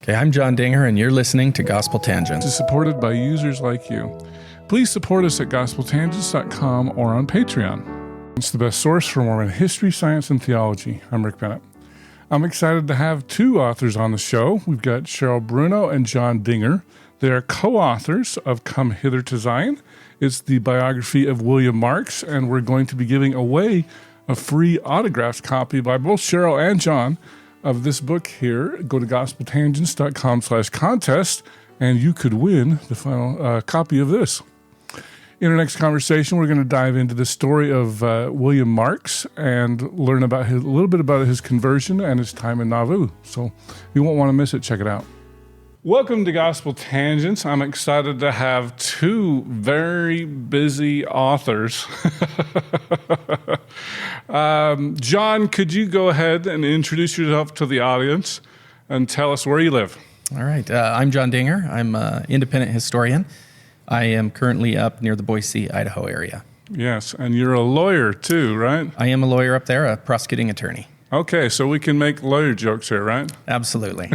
Okay, I'm John Dinger, and you're listening to Gospel Tangents. Is supported by users like you. Please support us at gospeltangents.com or on Patreon. It's the best source for Mormon history, science, and theology. I'm Rick Bennett. I'm excited to have two authors on the show. We've got Cheryl Bruno and John Dinger. They are co-authors of Come Hither to Zion. It's the biography of William Marks, and we're going to be giving away a free autographed copy by both Cheryl and John of this book here. Go to gospeltangents.com/contest, and you could win the final copy of this. In our next conversation, we're going to dive into the story of William Marks and learn about a little bit about his conversion and his time in Nauvoo. So you won't want to miss it. Check it out. Welcome to Gospel Tangents. I'm excited to have two very busy authors. John, could you go ahead and introduce yourself to the audience and tell us where you live? All right. I'm John Dinger. I'm an independent historian. I am currently up near the Boise, Idaho area. Yes, and you're a lawyer too, right? I am a lawyer up there, a prosecuting attorney. Okay, so we can make lawyer jokes here, right? Absolutely.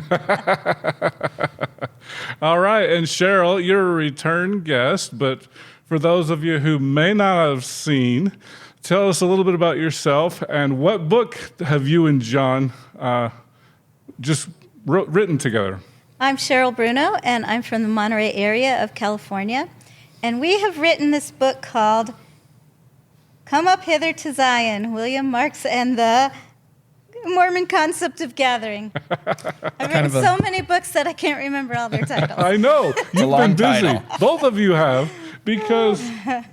All right, and Cheryl, you're a return guest, but for those of you who may not have seen, tell us a little bit about yourself and what book have you and John written together? I'm Cheryl Bruno, and I'm from the Monterey area of California, and we have written this book called Come Up Hither to Zion, William Marks and the Mormon Concept of Gathering. I've written so many books that I can't remember all their titles. I know. You've been busy. Title. Both of you have, because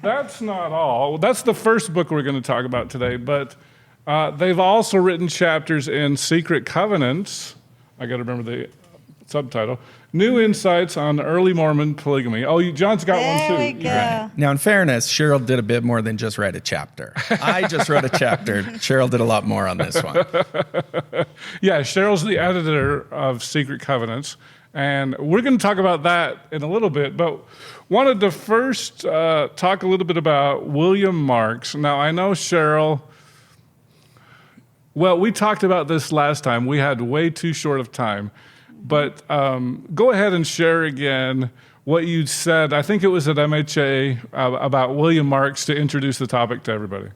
that's not all. That's the first book we're going to talk about today, but they've also written chapters in Secret Covenants. I got to remember the subtitle. New Insights on Early Mormon Polygamy. Oh, John's got one too. There we go. Right. Now, in fairness, Cheryl did a bit more than just write a chapter. I just wrote a chapter. Cheryl did a lot more on this one. Yeah, Cheryl's the editor of Secret Covenants, and we're going to talk about that in a little bit, but wanted to first talk a little bit about William Marks. Now, I know Cheryl, well, we talked about this last time. We had way too short of time. But go ahead and share again what you said. I think it was at MHA about William Marks to introduce the topic to everybody.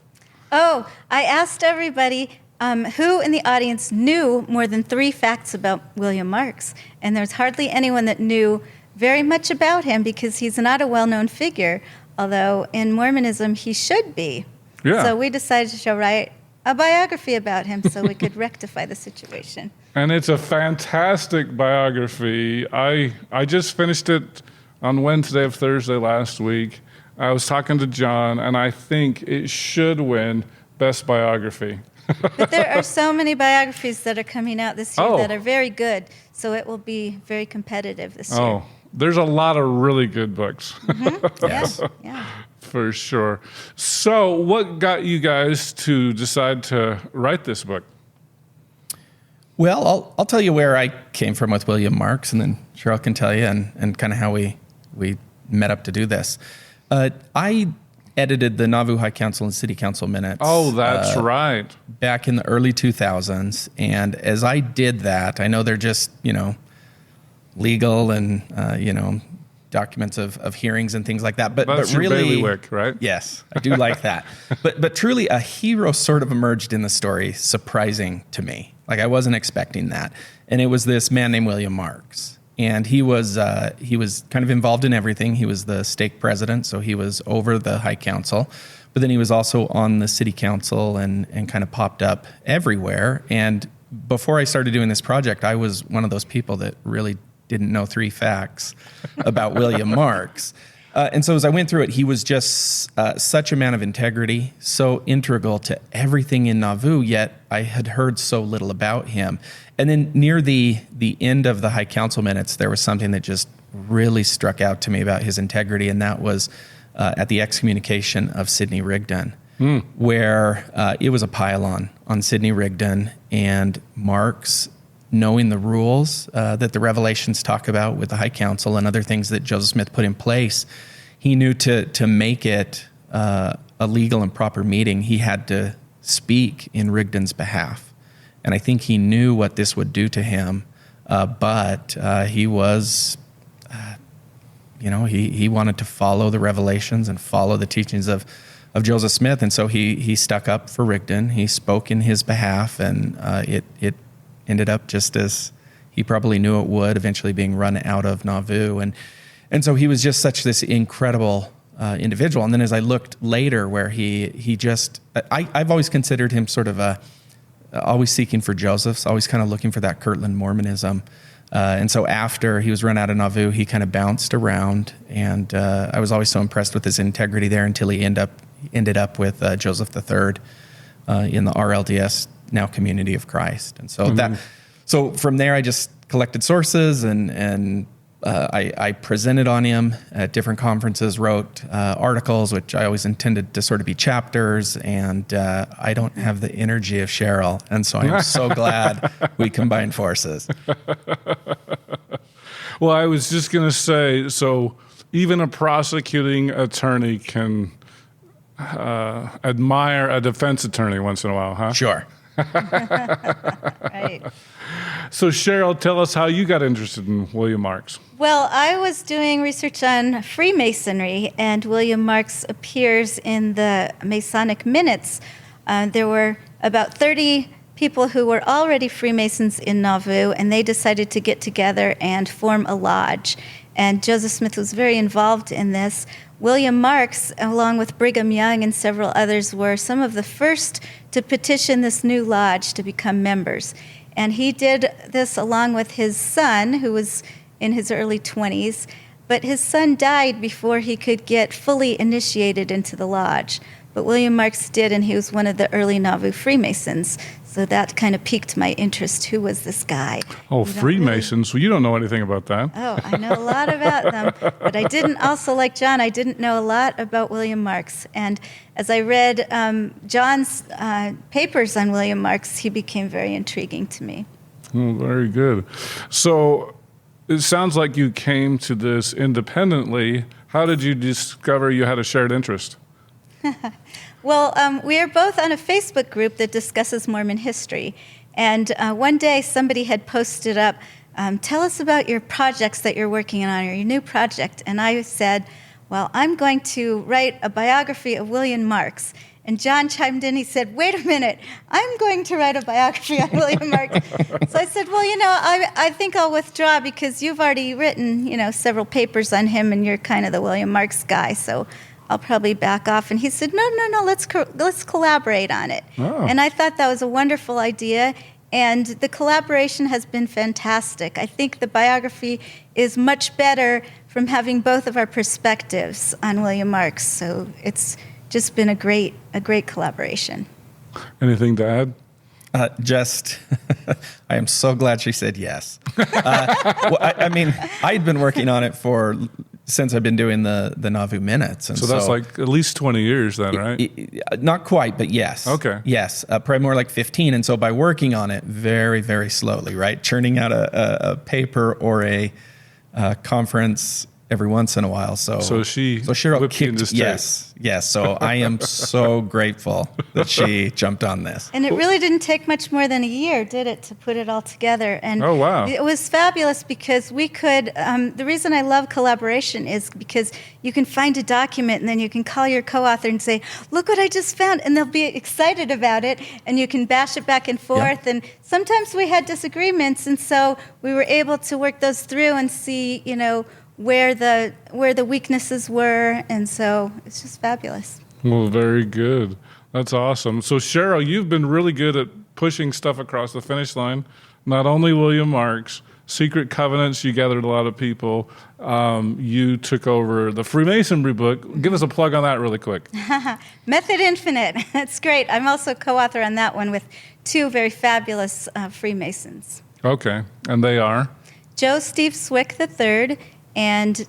Oh, I asked everybody who in the audience knew more than 3 facts about William Marks, and there's hardly anyone that knew very much about him because he's not a well-known figure, although in Mormonism he should be. Yeah. So we decided to write a biography about him so we could rectify the situation. And it's a fantastic biography. I just finished it on Wednesday of Thursday last week. I was talking to John, and I think it should win Best Biography. But there are so many biographies that are coming out this year that are very good, so it will be very competitive this year. Oh, there's a lot of really good books. Mm-hmm. Yes. Yeah. For sure. So what got you guys to decide to write this book? Well, I'll tell you where I came from with William Marks, and then Cheryl can tell you and kind of how we met up to do this. I edited the Nauvoo High Council and City Council minutes. Oh, that's right. Back in the early 2000s. And as I did that, I know they're just, legal and, documents of hearings and things like that. But your really, bailiwick, right? Yes, I do like that. But truly, a hero sort of emerged in the story, surprising to me. Like, I wasn't expecting that. And it was this man named William Marks. And he was kind of involved in everything. He was the stake president, so he was over the High Council. But then he was also on the City Council and kind of popped up everywhere. And before I started doing this project, I was one of those people that really didn't know 3 facts about William Marks. And so as I went through it, he was just such a man of integrity, so integral to everything in Nauvoo, yet I had heard so little about him. And then near the end of the High Council minutes, there was something that just really struck out to me about his integrity, and that was at the excommunication of Sidney Rigdon, where it was a pile on Sidney Rigdon, and Marks, knowing the rules that the Revelations talk about with the High Council and other things that Joseph Smith put in place, he knew to make it a legal and proper meeting, he had to speak in Rigdon's behalf. And I think he knew what this would do to him but he was, he wanted to follow the revelations and follow the teachings of Joseph Smith, and so he stuck up for Rigdon. He spoke in his behalf, and it ended up just as he probably knew it would, eventually being run out of Nauvoo, and so he was just such this incredible individual. And then as I looked later, where he just, I've always considered him sort of always seeking for Joseph's, always kind of looking for that Kirtland Mormonism. And so after he was run out of Nauvoo, he kind of bounced around, and I was always so impressed with his integrity there until he ended up with Joseph III in the RLDS, now Community of Christ. And so so from there, I just collected sources, and I presented on him at different conferences, wrote articles, which I always intended to sort of be chapters, and I don't have the energy of Cheryl, and so I'm so glad we combined forces. Well, I was just going to say, so even a prosecuting attorney can admire a defense attorney once in a while, huh? Sure. Right. So Cheryl, tell us how you got interested in William Marks. Well, I was doing research on Freemasonry, and William Marks appears in the Masonic Minutes. There were about 30 people who were already Freemasons in Nauvoo, and they decided to get together and form a lodge. And Joseph Smith was very involved in this. William Marks, along with Brigham Young and several others, were some of the first to petition this new lodge to become members. And he did this along with his son, who was in his early 20s, but his son died before he could get fully initiated into the lodge. But William Marks did, and he was one of the early Nauvoo Freemasons. So that kind of piqued my interest. Who was this guy? Oh, Freemasons. Well, you don't know anything about that. Oh, I know a lot about them. But I didn't, also like John, I didn't know a lot about William Marks. And as I read John's papers on William Marks, he became very intriguing to me. Oh, very good. So it sounds like you came to this independently. How did you discover you had a shared interest? Well, we are both on a Facebook group that discusses Mormon history. And one day somebody had posted up, tell us about your projects that you're working on, or your new project. And I said, well, I'm going to write a biography of William Marks. And John chimed in, he said, wait a minute, I'm going to write a biography on William Marks. So I said, well, I think I'll withdraw because you've already written, several papers on him, and you're kind of the William Marks guy. So I'll probably back off. And he said, no, let's collaborate on it. Oh. And I thought that was a wonderful idea. And the collaboration has been fantastic. I think the biography is much better from having both of our perspectives on William Marks. So it's just been a great collaboration. Anything to add? I am so glad she said yes. I'd been working on it since I've been doing the Nauvoo Minutes. And so that's like at least 20 years then, right? Not quite, but yes. Okay. Yes, probably more like 15. And so by working on it very, very slowly, right? Churning out a paper or a conference every once in a while. So Cheryl kicked, yes. So I am so grateful that she jumped on this. And it really didn't take much more than a year, did it, to put it all together? And oh, wow. It was fabulous because we could, the reason I love collaboration is because you can find a document and then you can call your co-author and say, look what I just found, and they'll be excited about it, and you can bash it back and forth. Yeah. And sometimes we had disagreements, and so we were able to work those through and see, where the weaknesses were, and so it's just fabulous. Well, very good. That's awesome. So Cheryl, you've been really good at pushing stuff across the finish line. Not only William Marks, Secret Covenants, you gathered a lot of people. You took over the Freemasonry book. Give us a plug on that really quick. Method Infinite. That's great. I'm also co-author on that one with two very fabulous Freemasons. Okay, and they are? Joe Steve Swick III and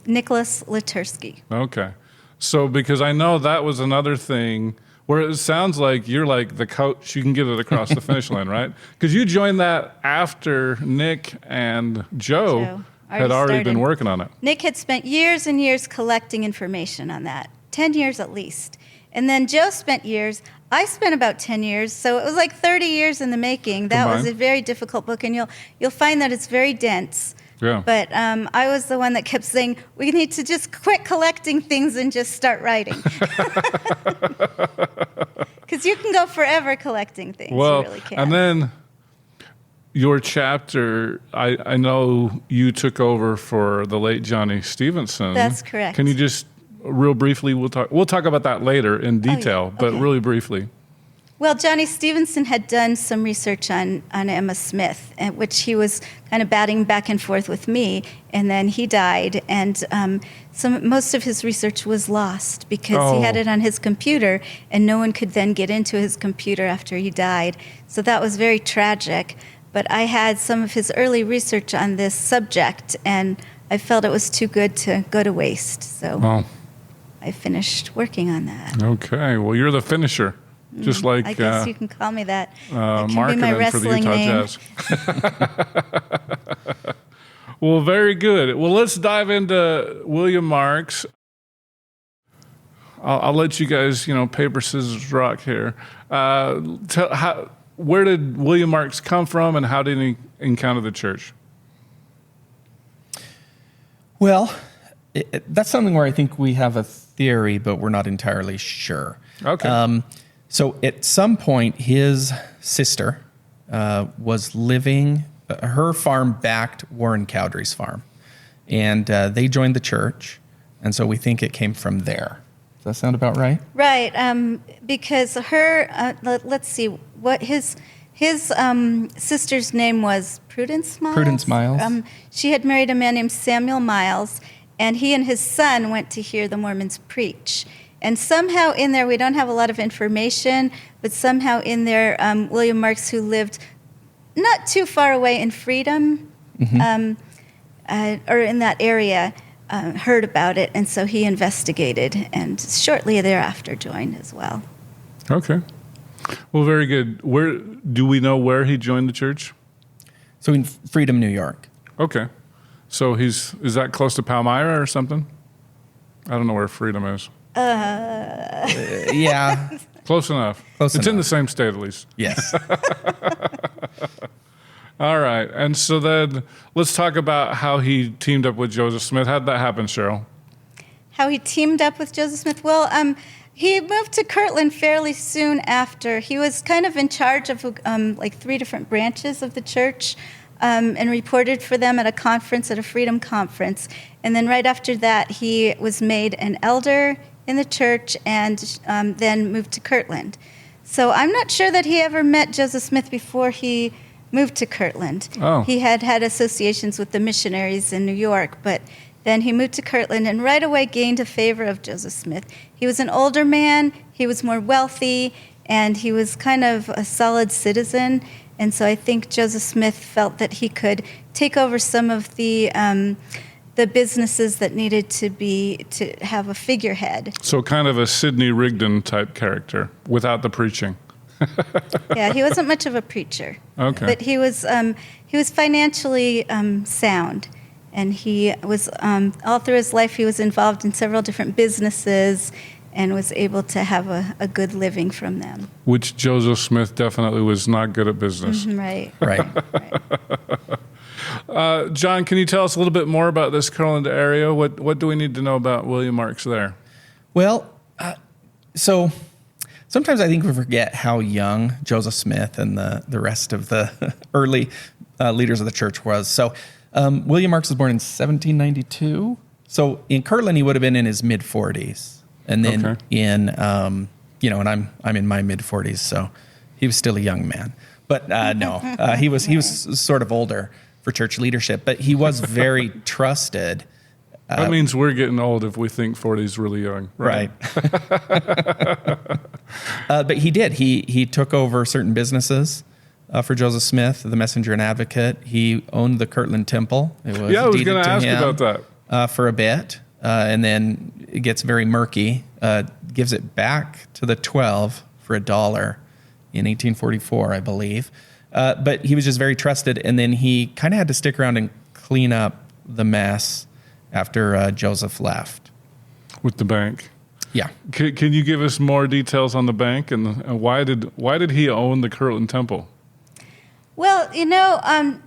Nicholas Latursky. Okay. So because I know that was another thing where it sounds like you're like the coach, you can get it across the finish line, right? Because you joined that after Nick and Joe had already been working on it. Nick had spent years and years collecting information on that, 10 years at least. And then Joe spent years. I spent about 10 years, so it was like 30 years in the making. That was a very difficult book, and you'll find that it's very dense. Yeah. But I was the one that kept saying, we need to just quit collecting things and just start writing. Because you can go forever collecting things. Well, you really can. And then your chapter, I know you took over for the late Johnny Stevenson. That's correct. Can you just real briefly, we'll talk about that later in detail, but Okay. really briefly. Well, Johnny Stevenson had done some research on Emma Smith, which he was kind of batting back and forth with me, and then he died, and most of his research was lost because he had it on his computer, and no one could then get into his computer after he died. So that was very tragic. But I had some of his early research on this subject, and I felt it was too good to go to waste. So I finished working on that. Okay, well, you're the finisher. Just like I guess you can call me that. That can be marketing my for the wrestling Utah name. Jazz. Well, very good. Well, let's dive into William Marks. I'll let you guys, paper, scissors, rock here. Where did William Marks come from, and how did he encounter the church? Well, that's something where I think we have a theory, but we're not entirely sure. Okay. So at some point, his sister was living, her farm backed Warren Cowdery's farm. And they joined the church. And so we think it came from there. Does that sound about right? Right, because her, let's see, what his sister's name was Prudence Miles? Prudence Miles. She had married a man named Samuel Miles, and he and his son went to hear the Mormons preach. And somehow in there, we don't have a lot of information, but somehow in there, William Marks, who lived not too far away in Freedom, or in that area, heard about it, and so he investigated, and shortly thereafter joined as well. Okay. Well, very good. Where do we know where he joined the church? So in Freedom, New York. Okay. So is that close to Palmyra or something? I don't know where Freedom is. Yeah. Close enough. It's in the same state, at least. Yes. All right. And so then let's talk about how he teamed up with Joseph Smith. How did that happen, Cheryl? How he teamed up with Joseph Smith? Well, he moved to Kirtland fairly soon after. He was kind of in charge of like 3 different branches of the church, and reported for them at a conference, at a Freedom conference. And then right after that, he was made an elder in the church and then moved to Kirtland. So I'm not sure that he ever met Joseph Smith before he moved to Kirtland. Oh. He had associations with the missionaries in New York, but then he moved to Kirtland and right away gained a favor of Joseph Smith. He was an older man, he was more wealthy, and he was kind of a solid citizen. And so I think Joseph Smith felt that he could take over some of the businesses that needed to have a figurehead. So kind of a Sidney Rigdon type character without the preaching. Yeah, he wasn't much of a preacher. Okay. But he was financially sound, and he was all through his life he was involved in several different businesses and was able to have a good living from them. Which Joseph Smith definitely was not good at business. Right. Right. John, can you tell us a little bit more about this Kirtland area? What do we need to know about William Marks there? Well, so sometimes I think we forget how young Joseph Smith and the rest of the early leaders of the church was. So William Marks was born in 1792. So in Kirtland, he would have been in his mid-40s. And then in, and I'm in my mid-40s, so he was still a young man. But no, he was sort of older for church leadership, but he was very trusted. That means we're getting old if we think 40 is really young. Right. But he did. He took over certain businesses for Joseph Smith, the Messenger and Advocate. He owned the Kirtland Temple. It was I was deeded going to ask him, about that. For a bit. And then it gets very murky, gives it back to the 12 for $1 in 1844, I believe. But he was just very trusted. And then he kind of had to stick around and clean up the mess after Joseph left. With the bank. Yeah. Can you give us more details on the bank and why did he own the Kirtland Temple? Well,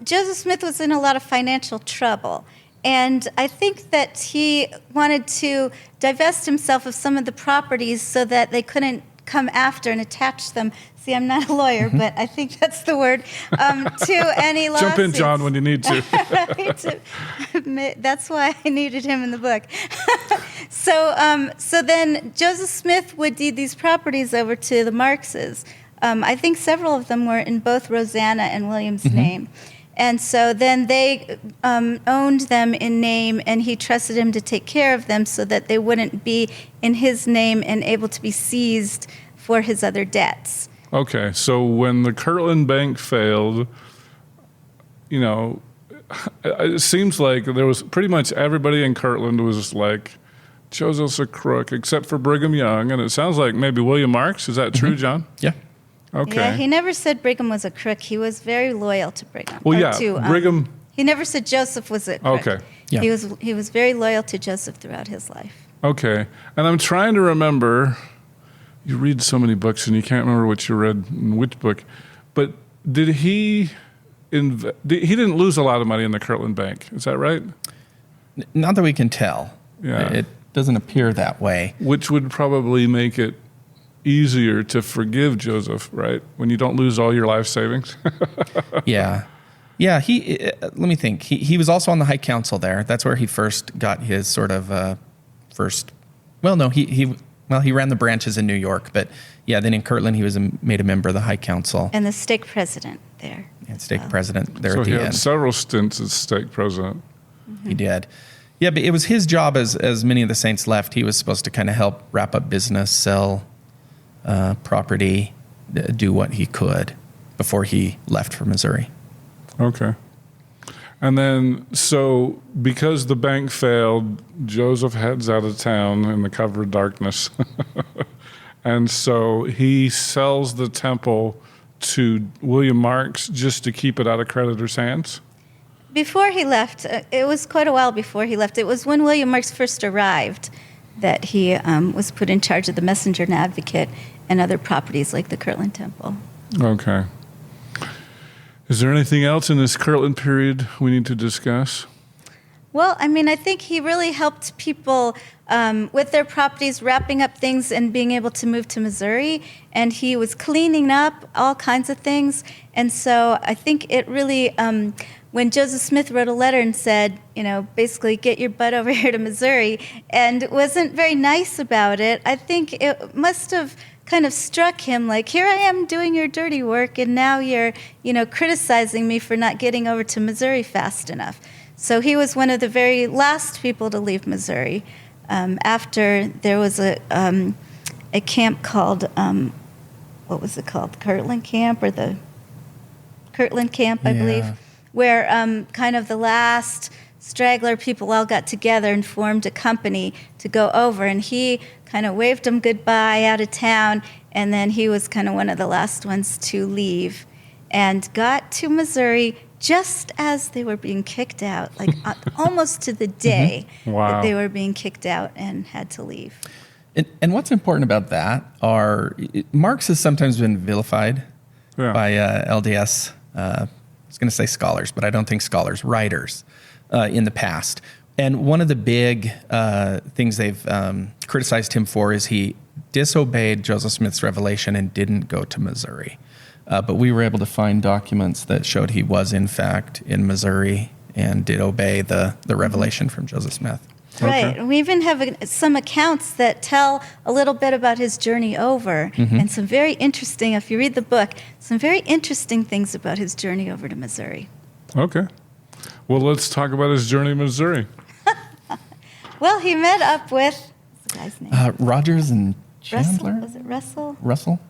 Joseph Smith was in a lot of financial trouble. And I think that he wanted to divest himself of some of the properties so that they couldn't come after and attach them. See, I'm not a lawyer, but I think that's the word, to any lawsuits. Jump in, John, when you need to. Right? That's why I needed him in the book. So then Joseph Smith would deed these properties over to the Markses. I think several of them were in both Rosanna and William's name. And so then they owned them in name, and he trusted him to take care of them so that they wouldn't be in his name and able to be seized for his other debts. Okay, so when the Kirtland Bank failed, it seems like there was pretty much everybody in Kirtland was like, Joseph's a crook, except for Brigham Young. And it sounds like maybe William Marks. Is that true, John? Yeah. Okay. Yeah, he never said Brigham was a crook. He was very loyal to Brigham. Well, yeah, Brigham. He never said Joseph was a crook. Okay. Yeah. He was very loyal to Joseph throughout his life. Okay. And I'm trying to remember, you read so many books and you can't remember what you read in which book, but did he didn't lose a lot of money in the Kirtland Bank. Is that right? Not that we can tell. Yeah. It doesn't appear that way. Which would probably make it easier to forgive Joseph, right? When you don't lose all your life savings. Yeah. Yeah, let me think. He was also on the High Council there. That's where he first got his sort of he ran the branches in New York, but yeah, then in Kirtland he was made a member of the High Council. And the stake president there. And stake president there So at the he end. had several stints as stake president. He did. Yeah, but it was his job as many of the saints left. He was supposed to kind of help wrap up business, sell property, do what he could before he left for Missouri. Okay. And then, so because the bank failed, Joseph heads out of town in the cover of darkness. And so he sells the temple to William Marks just to keep it out of creditors' hands? Before he left, it was quite a while before he left. It was when William Marks first arrived that he was put in charge of the Messenger and Advocate and other properties like the Kirtland Temple. Okay. Is there anything else in this Kirtland period we need to discuss? Well, I think he really helped people with their properties, wrapping up things and being able to move to Missouri. And he was cleaning up all kinds of things. And so I think it really, when Joseph Smith wrote a letter and said, basically get your butt over here to Missouri, and wasn't very nice about it, I think it must have kind of struck him like, here I am doing your dirty work, and now you're, criticizing me for not getting over to Missouri fast enough. So he was one of the very last people to leave Missouri. After there was a camp called, what was it called? Kirtland Camp, or the Kirtland Camp, I believe, where kind of the last straggler people all got together and formed a company to go over. And he kind of waved them goodbye out of town, and then he was kind of one of the last ones to leave and got to Missouri just as they were being kicked out, like almost to the day that they were being kicked out and had to leave. And what's important about that Marx has sometimes been vilified by LDS, I was going to say scholars, but I don't think scholars, writers in the past. And one of the big things they've criticized him for is he disobeyed Joseph Smith's revelation and didn't go to Missouri. But we were able to find documents that showed he was, in fact, in Missouri and did obey the revelation from Joseph Smith. Right. Okay. We even have some accounts that tell a little bit about his journey over, and some very interesting, if you read the book, some very interesting things about his journey over to Missouri. Okay. Well, let's talk about his journey to Missouri. Well, he met up with, what's the guy's name? Rogers and Chandler? Russell? Was it Russell? Russell?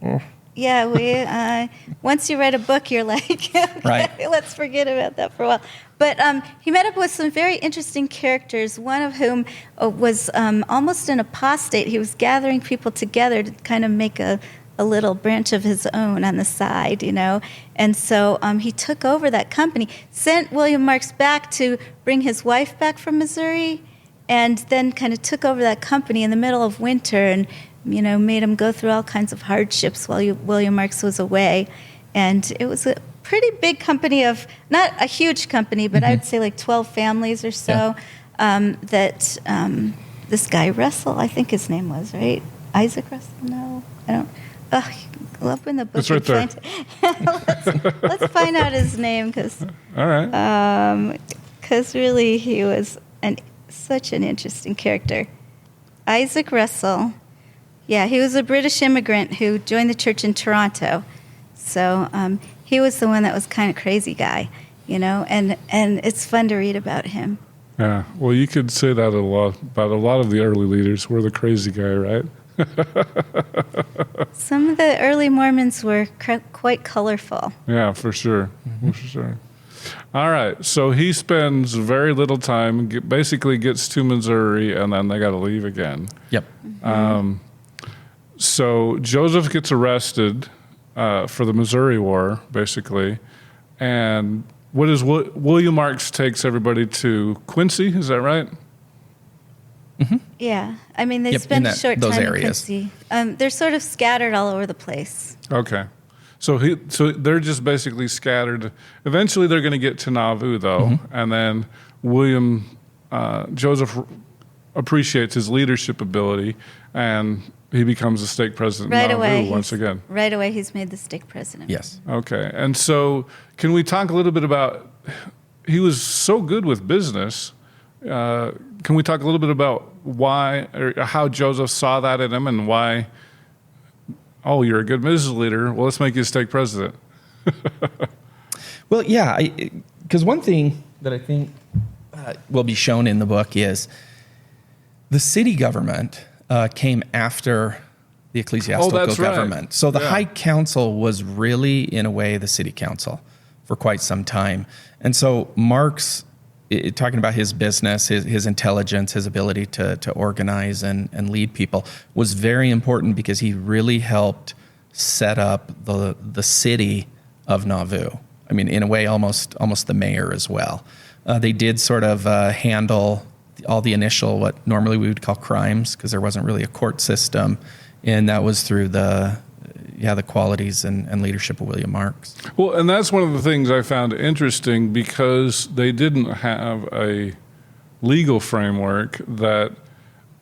Oh. Yeah, we. Once you read a book, you're like, okay, Right. let's forget about that for a while. But he met up with some very interesting characters, one of whom was almost an apostate. He was gathering people together to kind of make a little branch of his own on the side, And so he took over that company, sent William Marks back to bring his wife back from Missouri, and then kind of took over that company in the middle of winter and, made him go through all kinds of hardships while William Marks was away. And it was a pretty big company not a huge company, but I'd say like 12 families or so, that this guy Russell, I think his name was, right? Isaac Russell? No, I don't. I'll open the book. It's right there. Let's find out his name, because All right. Really he was such an interesting character. Isaac Russell. Yeah, he was a British immigrant who joined the church in Toronto. So he was the one that was kind of crazy guy, and it's fun to read about him. Yeah, well, you could say that about a lot of the early leaders. We're the crazy guy, right? Some of the early Mormons were quite colorful. Yeah, for sure. For sure. All right, so he spends very little time, basically gets to Missouri, and then they got to leave again. Yep. So Joseph gets arrested for the Missouri War, basically, and William Marks takes everybody to Quincy, is that right? Yeah, I mean, they spend a short time in Quincy. They're sort of scattered all over the place. Okay. So they're just basically scattered. Eventually they're going to get to Nauvoo, though, and then Joseph appreciates his leadership ability, and he becomes the stake president of Nauvoo once again. Right away, he's made the stake president. Yes. Okay. And so can we talk a little bit about, he was so good with business. Can we talk a little bit about why, or how Joseph saw that in him, and why, oh, you're a good business leader, well, let's make you stake president? Well, yeah, because one thing that I think will be shown in the book is the city government came after the ecclesiastical government. Right. So the High Council was really, in a way, the city council for quite some time. And so Marx, talking about his business, his intelligence, his ability to organize and lead people, was very important because he really helped set up the city of Nauvoo. I mean, in a way, almost the mayor as well. They did sort of handle all the initial, what normally we would call crimes, because there wasn't really a court system, and that was through the qualities and leadership of William Marks. Well, and that's one of the things I found interesting, because they didn't have a legal framework. That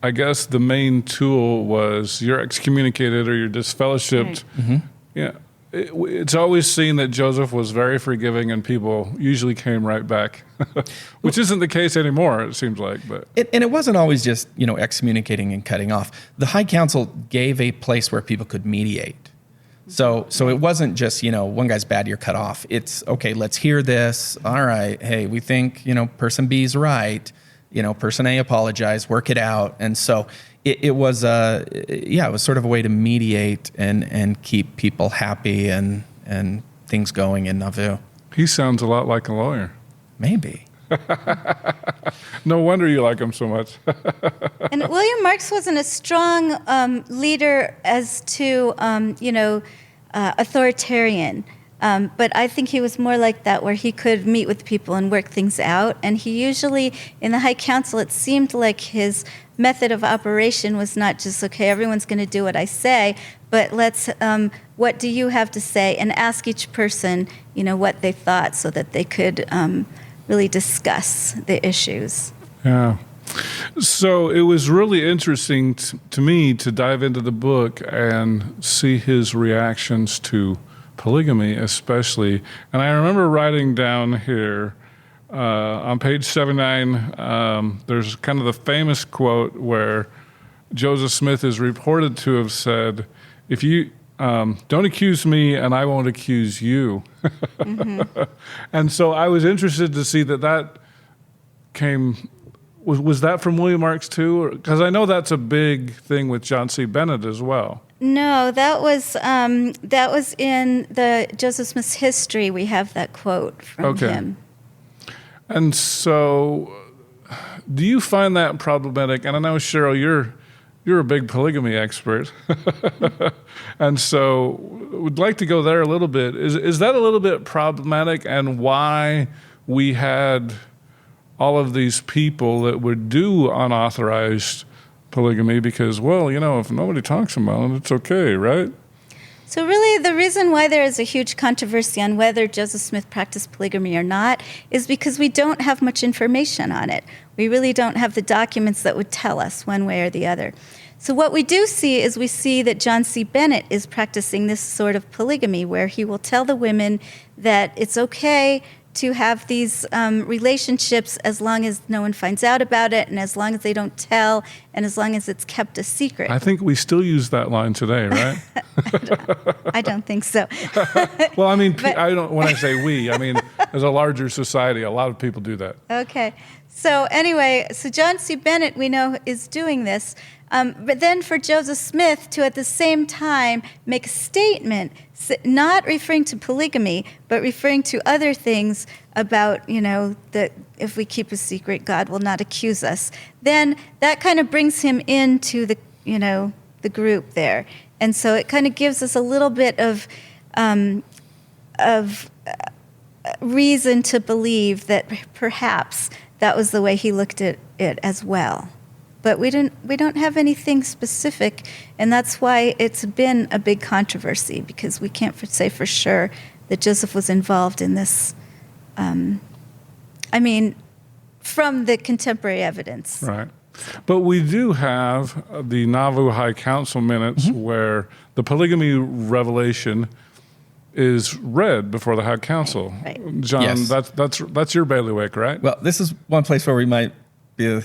I guess the main tool was you're excommunicated or you're disfellowshipped. Right. Yeah. It's always seen that Joseph was very forgiving, and people usually came right back, which isn't the case anymore, it seems like. But and it wasn't always just excommunicating and cutting off. The High Council gave a place where people could mediate. So it wasn't just one guy's bad, you're cut off. It's okay. Let's hear this. All right. Hey, we think person B is right. Person A apologized. Work it out. And so it was it was sort of a way to mediate and keep people happy and things going in Nauvoo. He sounds a lot like a lawyer. Maybe. No wonder you like him so much. And William Marks wasn't a strong leader as to, authoritarian. But I think he was more like that, where he could meet with people and work things out. And he usually, in the High Council, it seemed like his method of operation was not just, okay, everyone's going to do what I say, but what do you have to say? And ask each person, what they thought, so that they could really discuss the issues. Yeah. So it was really interesting to me to dive into the book and see his reactions to polygamy, especially. And I remember writing down here on page 79, there's kind of the famous quote where Joseph Smith is reported to have said, if you don't accuse me and I won't accuse you. Mm-hmm. And so I was interested to see that came, was that from William Marks too? Because I know that's a big thing with John C. Bennett as well. No, that was in the Joseph Smith's History. We have that quote from him. And so, do you find that problematic? And I know, Cheryl, you're a big polygamy expert, and so would like to go there a little bit. Is that a little bit problematic, and why we had all of these people that would do unauthorized polygamy because, well, if nobody talks about it, it's okay, right? So really, the reason why there is a huge controversy on whether Joseph Smith practiced polygamy or not is because we don't have much information on it. We really don't have the documents that would tell us one way or the other. So what we do see is we see that John C. Bennett is practicing this sort of polygamy where he will tell the women that it's okay to have these relationships as long as no one finds out about it and as long as they don't tell and as long as it's kept a secret. I think we still use that line today, right? I don't think so. Well, I mean, when I say we, I mean, as a larger society, a lot of people do that. Okay. So anyway, so John C. Bennett, we know, is doing this. But then for Joseph Smith to at the same time make a statement, not referring to polygamy, but referring to other things about, that if we keep a secret, God will not accuse us, then that kind of brings him into the group there. And so it kind of gives us a little bit of reason to believe that perhaps that was the way he looked at it as well. But we don't have anything specific, and that's why it's been a big controversy, because we can't say for sure that Joseph was involved in this. From the contemporary evidence. Right. But we do have the Nauvoo High Council minutes where the polygamy revelation is read before the High Council. Right. John, Yes. that's your bailiwick, right? Well, this is one place where we might be.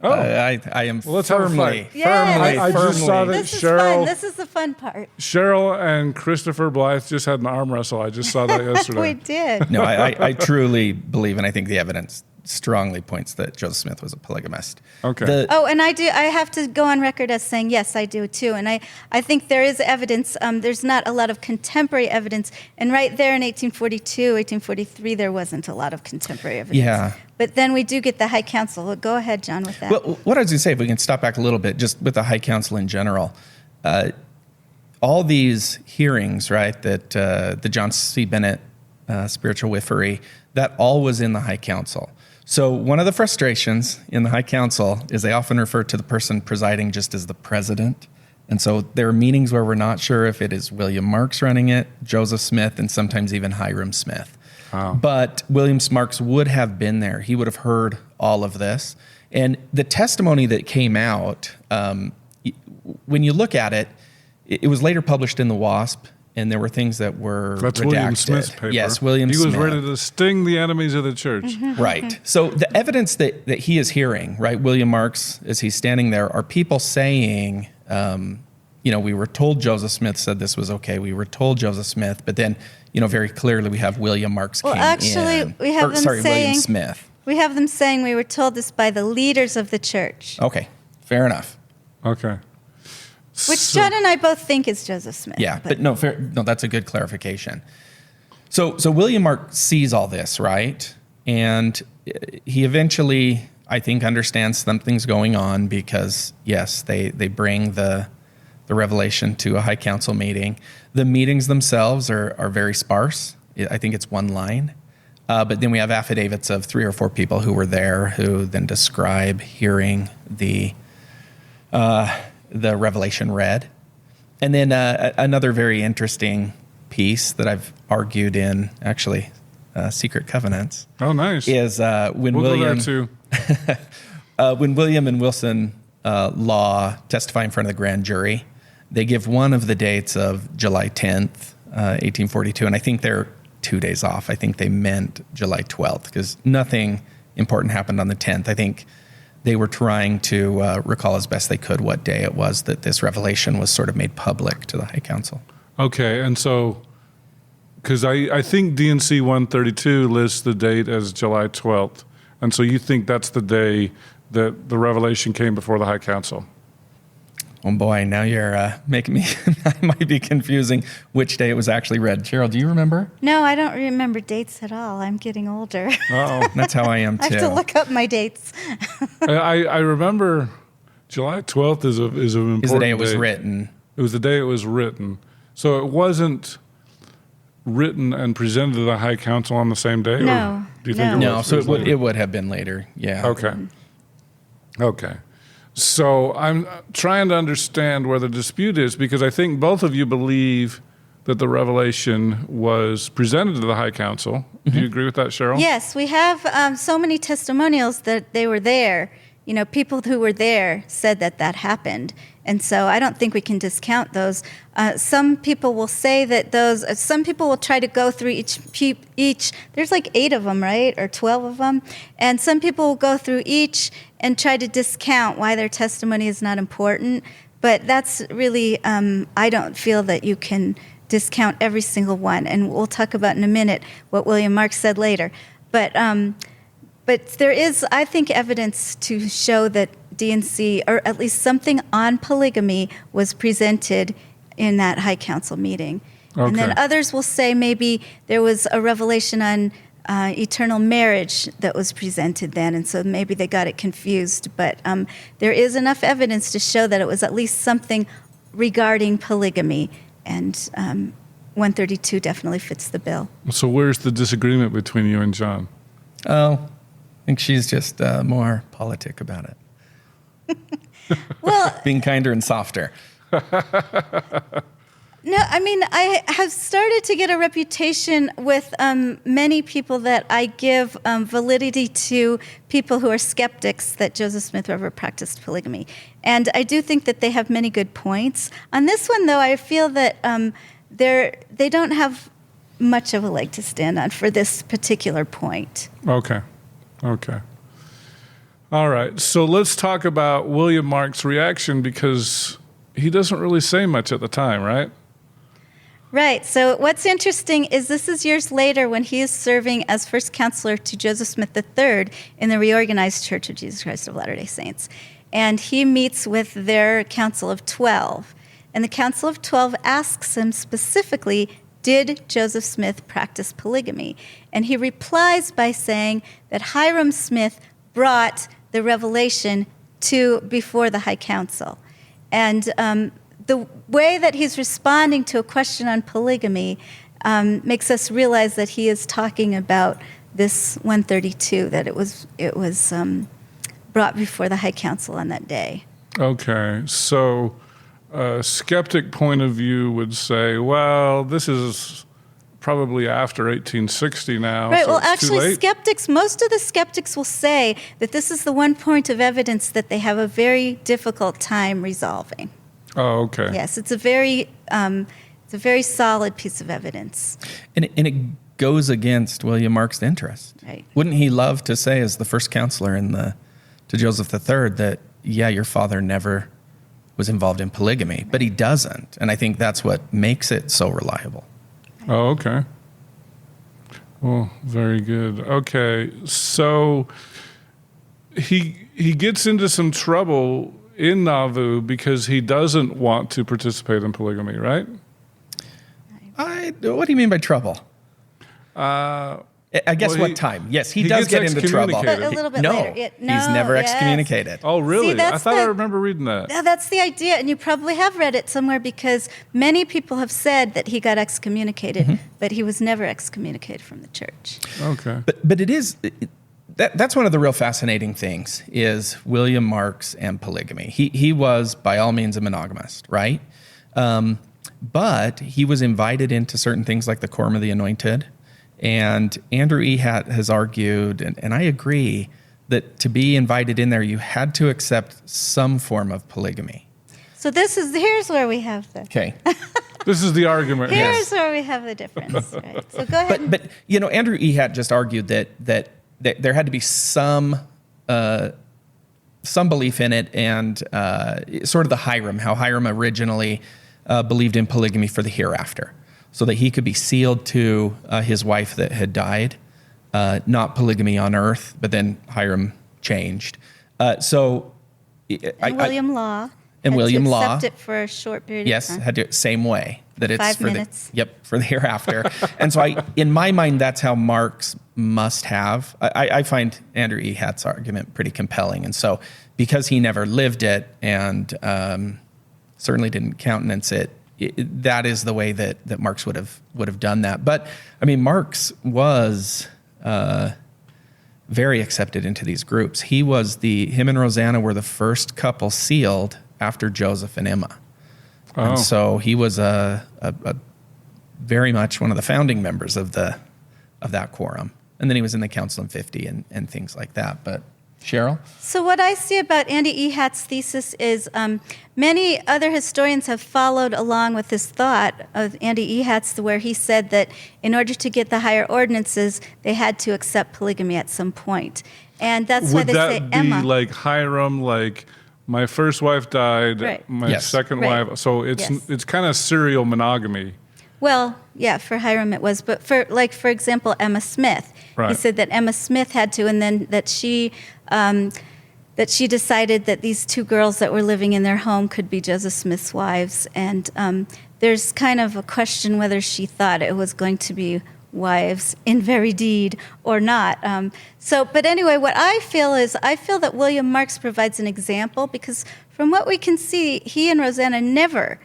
I am let's have a firmly, fight. Yay. I just saw that This is Cheryl. fun. This is the fun part. Cheryl and Christopher Blythe just had an arm wrestle. I just saw that yesterday. We did. No, I truly believe, and I think the evidence strongly points that Joseph Smith was a polygamist. Okay. And I have to go on record as saying, yes, I do too. And I think there is evidence. There's not a lot of contemporary evidence. And right there in 1842, 1843, there wasn't a lot of contemporary evidence. Yeah. But then we do get the High Council. Go ahead, John, with that. Well, what I was going to say, if we can stop back a little bit, just with the High Council in general, all these hearings, right, that the John C. Bennett spiritual whiffery, that all was in the High Council. So one of the frustrations in the High Council is they often refer to the person presiding just as the president. And so there are meetings where we're not sure if it is William Marks running it, Joseph Smith, and sometimes even Hiram Smith. Wow. But William Marks would have been there. He would have heard all of this. And the testimony that came out, when you look at it, it was later published in the WASP, and there were things that were That's redacted. William Smith's paper. Yes, William Smith. He was ready to sting the enemies of the church. Mm-hmm. Right. So the evidence that he is hearing, right, William Marks, as he's standing there, are people saying, we were told Joseph Smith said this was okay. We were told Joseph Smith, but then, very clearly we have William Marks came in. We have William Smith. We have them saying we were told this by the leaders of the church. Okay, fair enough. Okay. Which John and I both think is Joseph Smith. Yeah, but no, that's a good clarification. So William Marks sees all this, right? And he eventually, I think, understands something's going on because, yes, they bring the revelation to a High Council meeting. The meetings themselves are very sparse. I think it's one line. But then we have affidavits of 3 or 4 people who were there who then describe hearing the revelation read. And then another very interesting piece that I've argued in, actually, Secret Covenants. Oh, nice. Is when we'll William... go there too. when William and Wilson Law testify in front of the grand jury, they give one of the dates of July 10th, 1842, and I think they're 2 days off. I think they meant July 12th because nothing important happened on the 10th. I think they were trying to recall as best they could what day it was that this revelation was sort of made public to the High Council. Okay, and so, because I think DNC 132 lists the date as July 12th, and so you think that's the day that the revelation came before the High Council? Oh boy, now you're making me, I might be confusing which day it was actually read. Cheryl, do you remember? No, I don't remember dates at all. I'm getting older. Uh-oh. That's how I am too. I have to look up my dates. I remember July 12th is an important Is the day it was date. written. It was the day it was written. So it wasn't written and presented to the High Council on the same day? No, Do you think it No, was? so later? it would have been later. Yeah. Okay. So I'm trying to understand where the dispute is, because I think both of you believe that the revelation was presented to the High Council. Do you agree with that, Cheryl? Yes, we have so many testimonials that they were there. You know, people who were there said that that happened. And so I don't think we can discount those. Some people will say that some people will try to go through each, there's like 8 of them, right? Or 12 of them. And some people will go through each and try to discount why their testimony is not important. But that's really, I don't feel that you can discount every single one. And we'll talk about in a minute what William Marks said later. But there is, I think, evidence to show that D&C, or at least something on polygamy, was presented in that High Council meeting. Okay. And then others will say maybe there was a revelation on eternal marriage that was presented then, and so maybe they got it confused. But there is enough evidence to show that it was at least something regarding polygamy, and 132 definitely fits the bill. So where's the disagreement between you and John? Oh, I think she's just more politic about it. Well, Being kinder and softer. no, I mean, I have started to get a reputation with many people that I give validity to, people who are skeptics that Joseph Smith ever practiced polygamy. And I do think that they have many good points. On this one, though, I feel that they don't have much of a leg to stand on for this particular point. Okay. All right. So let's talk about William Marks' reaction, because he doesn't really say much at the time, right? Right. So what's interesting is this is years later when he is serving as first counselor to Joseph Smith III in the reorganized Church of Jesus Christ of Latter-day Saints. And he meets with their Council of 12. And the Council of 12 asks him specifically, did Joseph Smith practice polygamy? And he replies by saying that Hiram Smith brought the revelation before the High Council. And the way that he's responding to a question on polygamy makes us realize that he is talking about this 132, that it was brought before the High Council on that day. Okay. So a skeptic point of view would say, well, this is probably after 1860 now. Right. So Well, it's too actually, late. most of the skeptics will say that this is the one point of evidence that they have a very difficult time resolving. Oh, okay. Yes, it's a very solid piece of evidence. And it goes against William Marks' interest. Right. Wouldn't he love to say, as the first counselor to Joseph III, that, yeah, your father never was involved in polygamy, but he doesn't. And I think that's what makes it so reliable. Oh, okay. Well, very good. Okay, so he gets into some trouble in Nauvoo because he doesn't want to participate in polygamy, right? What do you mean by trouble? I guess well, what time? Yes, he he does gets get into trouble. excommunicated. But a little bit no, later. he's never Yes. excommunicated. Oh, really? See, that's I thought I the- remember reading that. Now, that's the idea, and you probably have read it somewhere because many people have said that he got excommunicated, but he was never excommunicated from the church. Okay. But it is that's one of the real fascinating things is William Marks and polygamy. He was by all means a monogamist, right? But he was invited into certain things like the Quorum of the Anointed. And Andrew Ehat has argued, and I agree, that to be invited in there, you had to accept some form of polygamy. So here's where we have the Okay. This is the argument. here's where we have the difference. Right. So go ahead. But Andrew Ehat just argued that there had to be some belief in it, and sort of the how Hiram originally believed in polygamy for the hereafter, so that he could be sealed to his wife that had died, not polygamy on earth, but then Hiram changed. William Law. And had William to Law. accept it for a short period Yes, of time. had to same way that it's 5 for minutes. for the hereafter. And so in my mind, that's how Marks must have. I find Andrew Ehat's argument pretty compelling, and so because he never lived it and certainly didn't countenance it, that is the way that Marks would have done that. But I mean, Marks was very accepted into these groups. Him and Rosanna were the first couple sealed after Joseph and Emma. Oh. And so he was a very much one of the founding members of that quorum. And then he was in the Council in 50 and things like that. But Cheryl? So what I see about Andy Ehat's thesis is many other historians have followed along with this thought of Andy Ehat's, where he said that in order to get the higher ordinances, they had to accept polygamy at some point. And that's why they say Emma. Would that be like Hiram, like my first wife died, Right. my Yes. second Right. wife? So it's Yes. it's kind of serial monogamy. Well, yeah, for Hiram it was, but for example, Emma Smith, he Right. said that Emma Smith had to, and then that she decided that these two girls that were living in their home could be Joseph Smith's wives, and there's kind of a question whether she thought it was going to be wives in very deed or not. But anyway, what I feel that William Marks provides an example, because from what we can see, he and Rosanna never,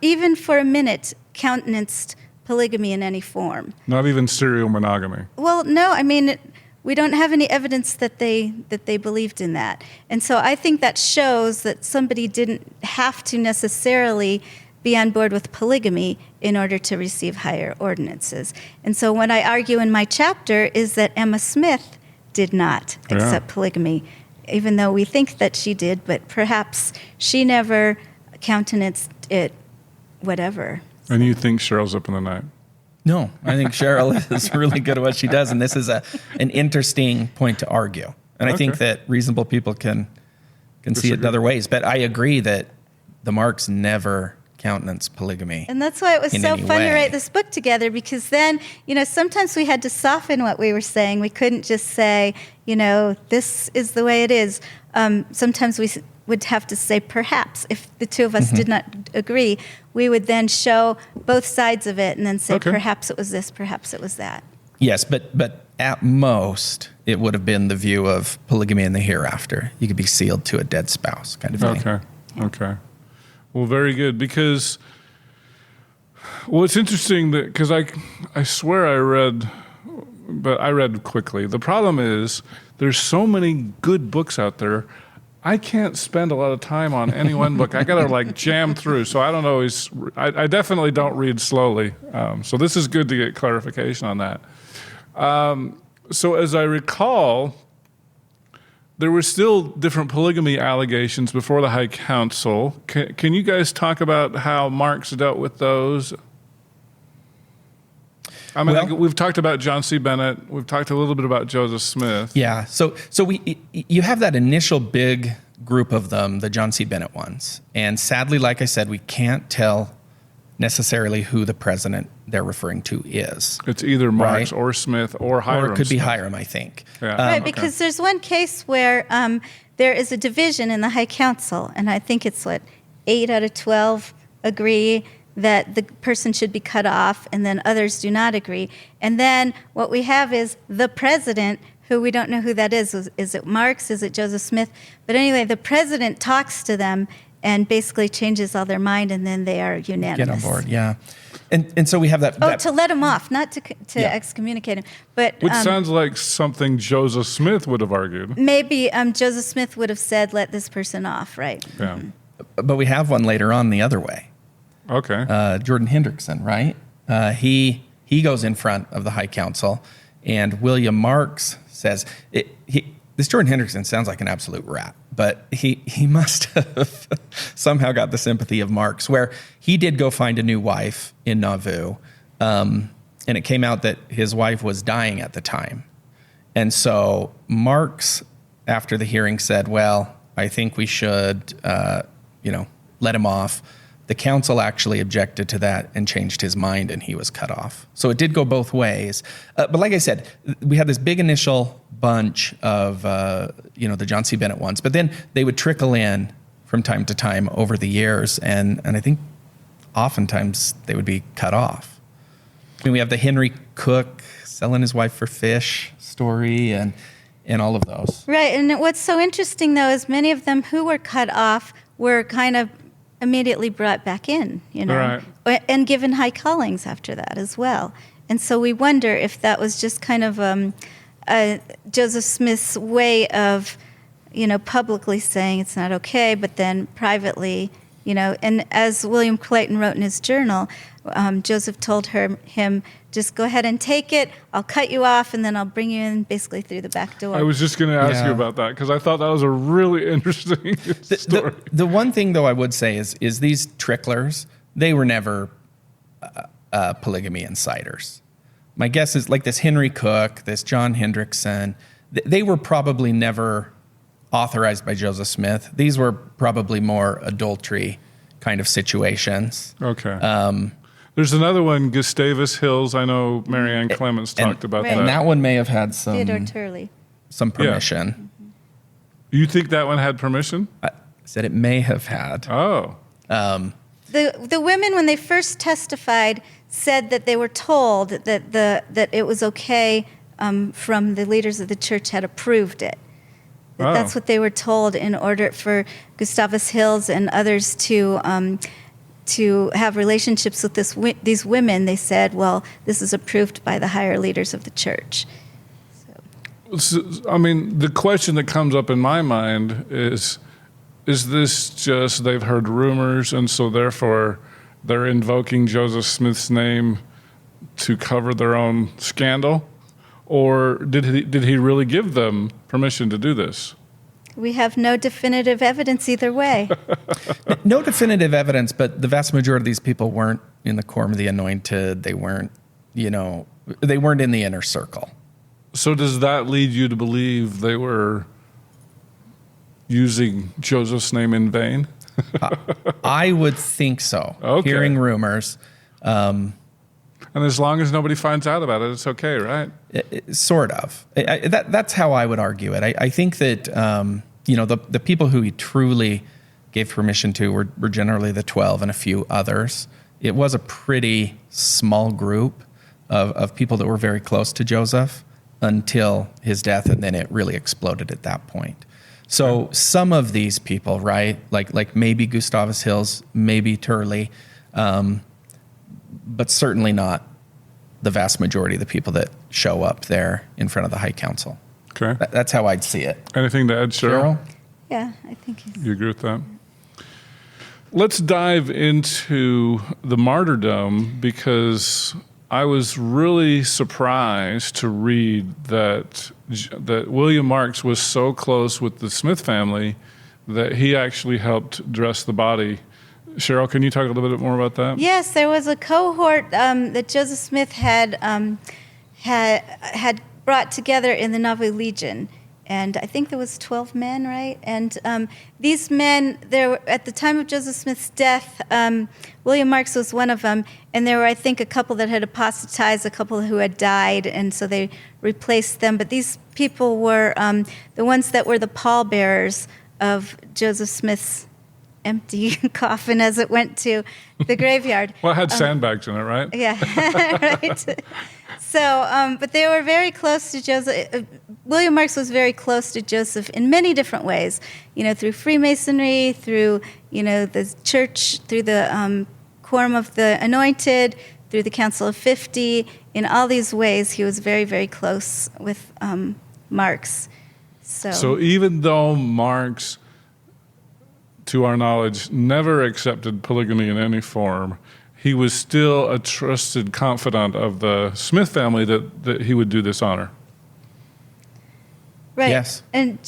even for a minute, countenanced polygamy in any form. Not even serial monogamy. Well, no, I mean, we don't have any evidence that they believed in that. And so I think that shows that somebody didn't have to necessarily be on board with polygamy in order to receive higher ordinances. And so what I argue in my chapter is that Emma Smith did not accept polygamy, even though we think that she did, but perhaps she never countenanced it, whatever. And you think Cheryl's up in the night? No, I think Cheryl is really good at what she does, and this is an interesting point to argue. And I think that reasonable people can see it other ways. But I agree that the Marks never countenanced polygamy. And that's why it was so fun to way. write this book together, because then, sometimes we had to soften what we were saying. We couldn't just say, this is the way it is. Sometimes we would have to say perhaps. If the two of us did not agree, we would then show both sides of it and then say perhaps it was this, perhaps it was that. Yes, but at most, it would have been the view of polygamy in the hereafter. You could be sealed to a dead spouse kind of thing. Okay. Well, very good, because, it's interesting that, because I swear I read, but I read quickly. The problem is there's so many good books out there. I can't spend a lot of time on any one book. I got to jam through. So I don't always, I definitely don't read slowly. So this is good to get clarification on that. So as I recall, there were still different polygamy allegations before the High Council. Can you guys talk about how Marks dealt with those? I mean, we've talked about John C. Bennett. We've talked a little bit about Joseph Smith. Yeah. So you have that initial big group of them, the John C. Bennett ones. And sadly, like I said, we can't tell necessarily who the president they're referring to is. It's either Marks or Smith or Hiram. Or it could be Smith. Hiram, I think. Yeah. Right, because there's one case where there is a division in the High Council, and I think it's 8 out of 12 agree that the person should be cut off, and then others do not agree. And then what we have is the president, who we don't know who that is. Is it Marks? Is it Joseph Smith? But anyway, the president talks to them and basically changes all their mind, and then they are unanimous. Get on board, yeah. And so we have that. To let him off, not to excommunicate him. But which sounds like something Joseph Smith would have argued. Maybe Joseph Smith would have said, let this person off, right? Yeah. But we have one later on the other way. Okay. Jordan Hendrickson, right? He goes in front of the High Council, and William Marks says, this Jordan Hendrickson sounds like an absolute rat, but he must have somehow got the sympathy of Marks, where he did go find a new wife in Nauvoo, and it came out that his wife was dying at the time. And so Marks, after the hearing, said, well, I think we should, let him off. The council actually objected to that and changed his mind, and he was cut off. So it did go both ways. But like I said, we had this big initial bunch of, the John C. Bennett ones, but then they would trickle in from time to time over the years, and I think oftentimes they would be cut off. I mean, we have the Henry Cook selling his wife for fish story and all of those. Right, and what's so interesting, though, is many of them who were cut off were kind of immediately brought back in, and given high callings after that as well. And so we wonder if that was just kind of Joseph Smith's way of, publicly saying it's not okay, but then privately, and as William Clayton wrote in his journal, Joseph told him, just go ahead and take it. I'll cut you off, and then I'll bring you in basically through the back door. I was just going to ask you about that because I thought that was a really interesting story. The one thing, though, I would say is these tricklers, they were never polygamy insiders. My guess is like this Henry Cook, this John Hendrickson, they were probably never authorized by Joseph Smith. These were probably more adultery kind of situations. Okay. There's another one, Gustavus Hills. I know Marianne Clemens talked about that. And that one may have had some Theodore Turley. Some permission. Yeah. You think that one had permission? I said it may have had. Oh. The women, when they first testified, said that they were told that it was okay from the leaders of the church had approved it. That's what they were told in order for Gustavus Hills and others to have relationships with these women. They said, well, this is approved by the higher leaders of the church. So, I mean, the question that comes up in my mind is this just they've heard rumors and so therefore they're invoking Joseph Smith's name to cover their own scandal? Or did he really give them permission to do this? We have no definitive evidence either way. No definitive evidence, but the vast majority of these people weren't in the quorum of the anointed. They weren't, they weren't in the inner circle. So does that lead you to believe they were using Joseph's name in vain? I would think so. Okay. Hearing rumors. And as long as nobody finds out about it, it's okay, right? Sort of. That's how I would argue it. I think that, the people who he truly gave permission to were generally the 12 and a few others. It was a pretty small group of people that were very close to Joseph until his death, and then it really exploded at that point. So some of these people, right, like maybe Gustavus Hills, maybe Turley, but certainly not the vast majority of the people that show up there in front of the High Council. Okay. That's how I'd see it. Anything to add, Cheryl? Yeah, I think you agree with that? Let's dive into the martyrdom because I was really surprised to read that William Marks was so close with the Smith family that he actually helped dress the body. Cheryl, can you talk a little bit more about that? Yes, there was a cohort that Joseph Smith had brought together in the Nauvoo Legion, and I think there was 12 men, right? And these men, at the time of Joseph Smith's death, William Marks was one of them, and there were, I think, a couple that had apostatized, a couple who had died, and so they replaced them. But these people were the ones that were the pallbearers of Joseph Smith's empty coffin as it went to the graveyard. Well, it had sandbags in it, right? Yeah, right. So, but they were very close to Joseph. William Marks was very close to Joseph in many different ways, through Freemasonry, through, the church, through the Quorum of the Anointed, through the Council of 50. In all these ways, he was very, very close with Marks. So even though Marks, to our knowledge, never accepted polygamy in any form, he was still a trusted confidant of the Smith family that he would do this honor. Right. Yes. And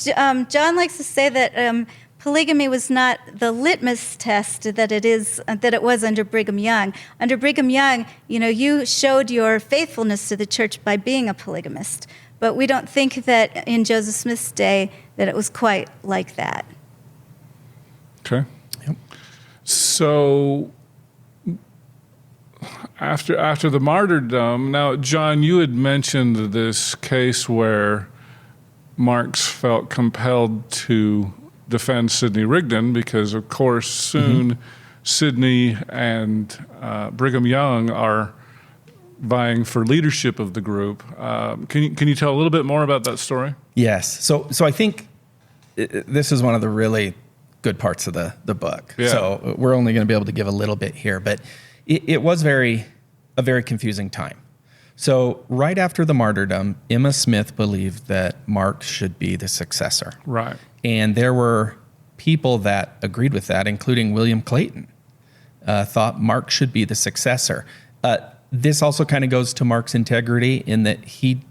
John likes to say that polygamy was not the litmus test that it was under Brigham Young. Under Brigham Young, you showed your faithfulness to the church by being a polygamist. But we don't think that in Joseph Smith's day that it was quite like that. Okay. Yep. So after the martyrdom, now, John, you had mentioned this case where Marks felt compelled to defend Sidney Rigdon because, of course, soon Sidney and Brigham Young are vying for leadership of the group. Can you tell a little bit more about that story? Yes. So I think this is one of the really good parts of the book. Yeah. So we're only going to be able to give a little bit here, but it was a very confusing time. So right after the martyrdom, Emma Smith believed that Marks should be the successor. Right. And there were people that agreed with that, including William Clayton, thought Marks should be the successor. This also kind of goes to Mark's integrity in that he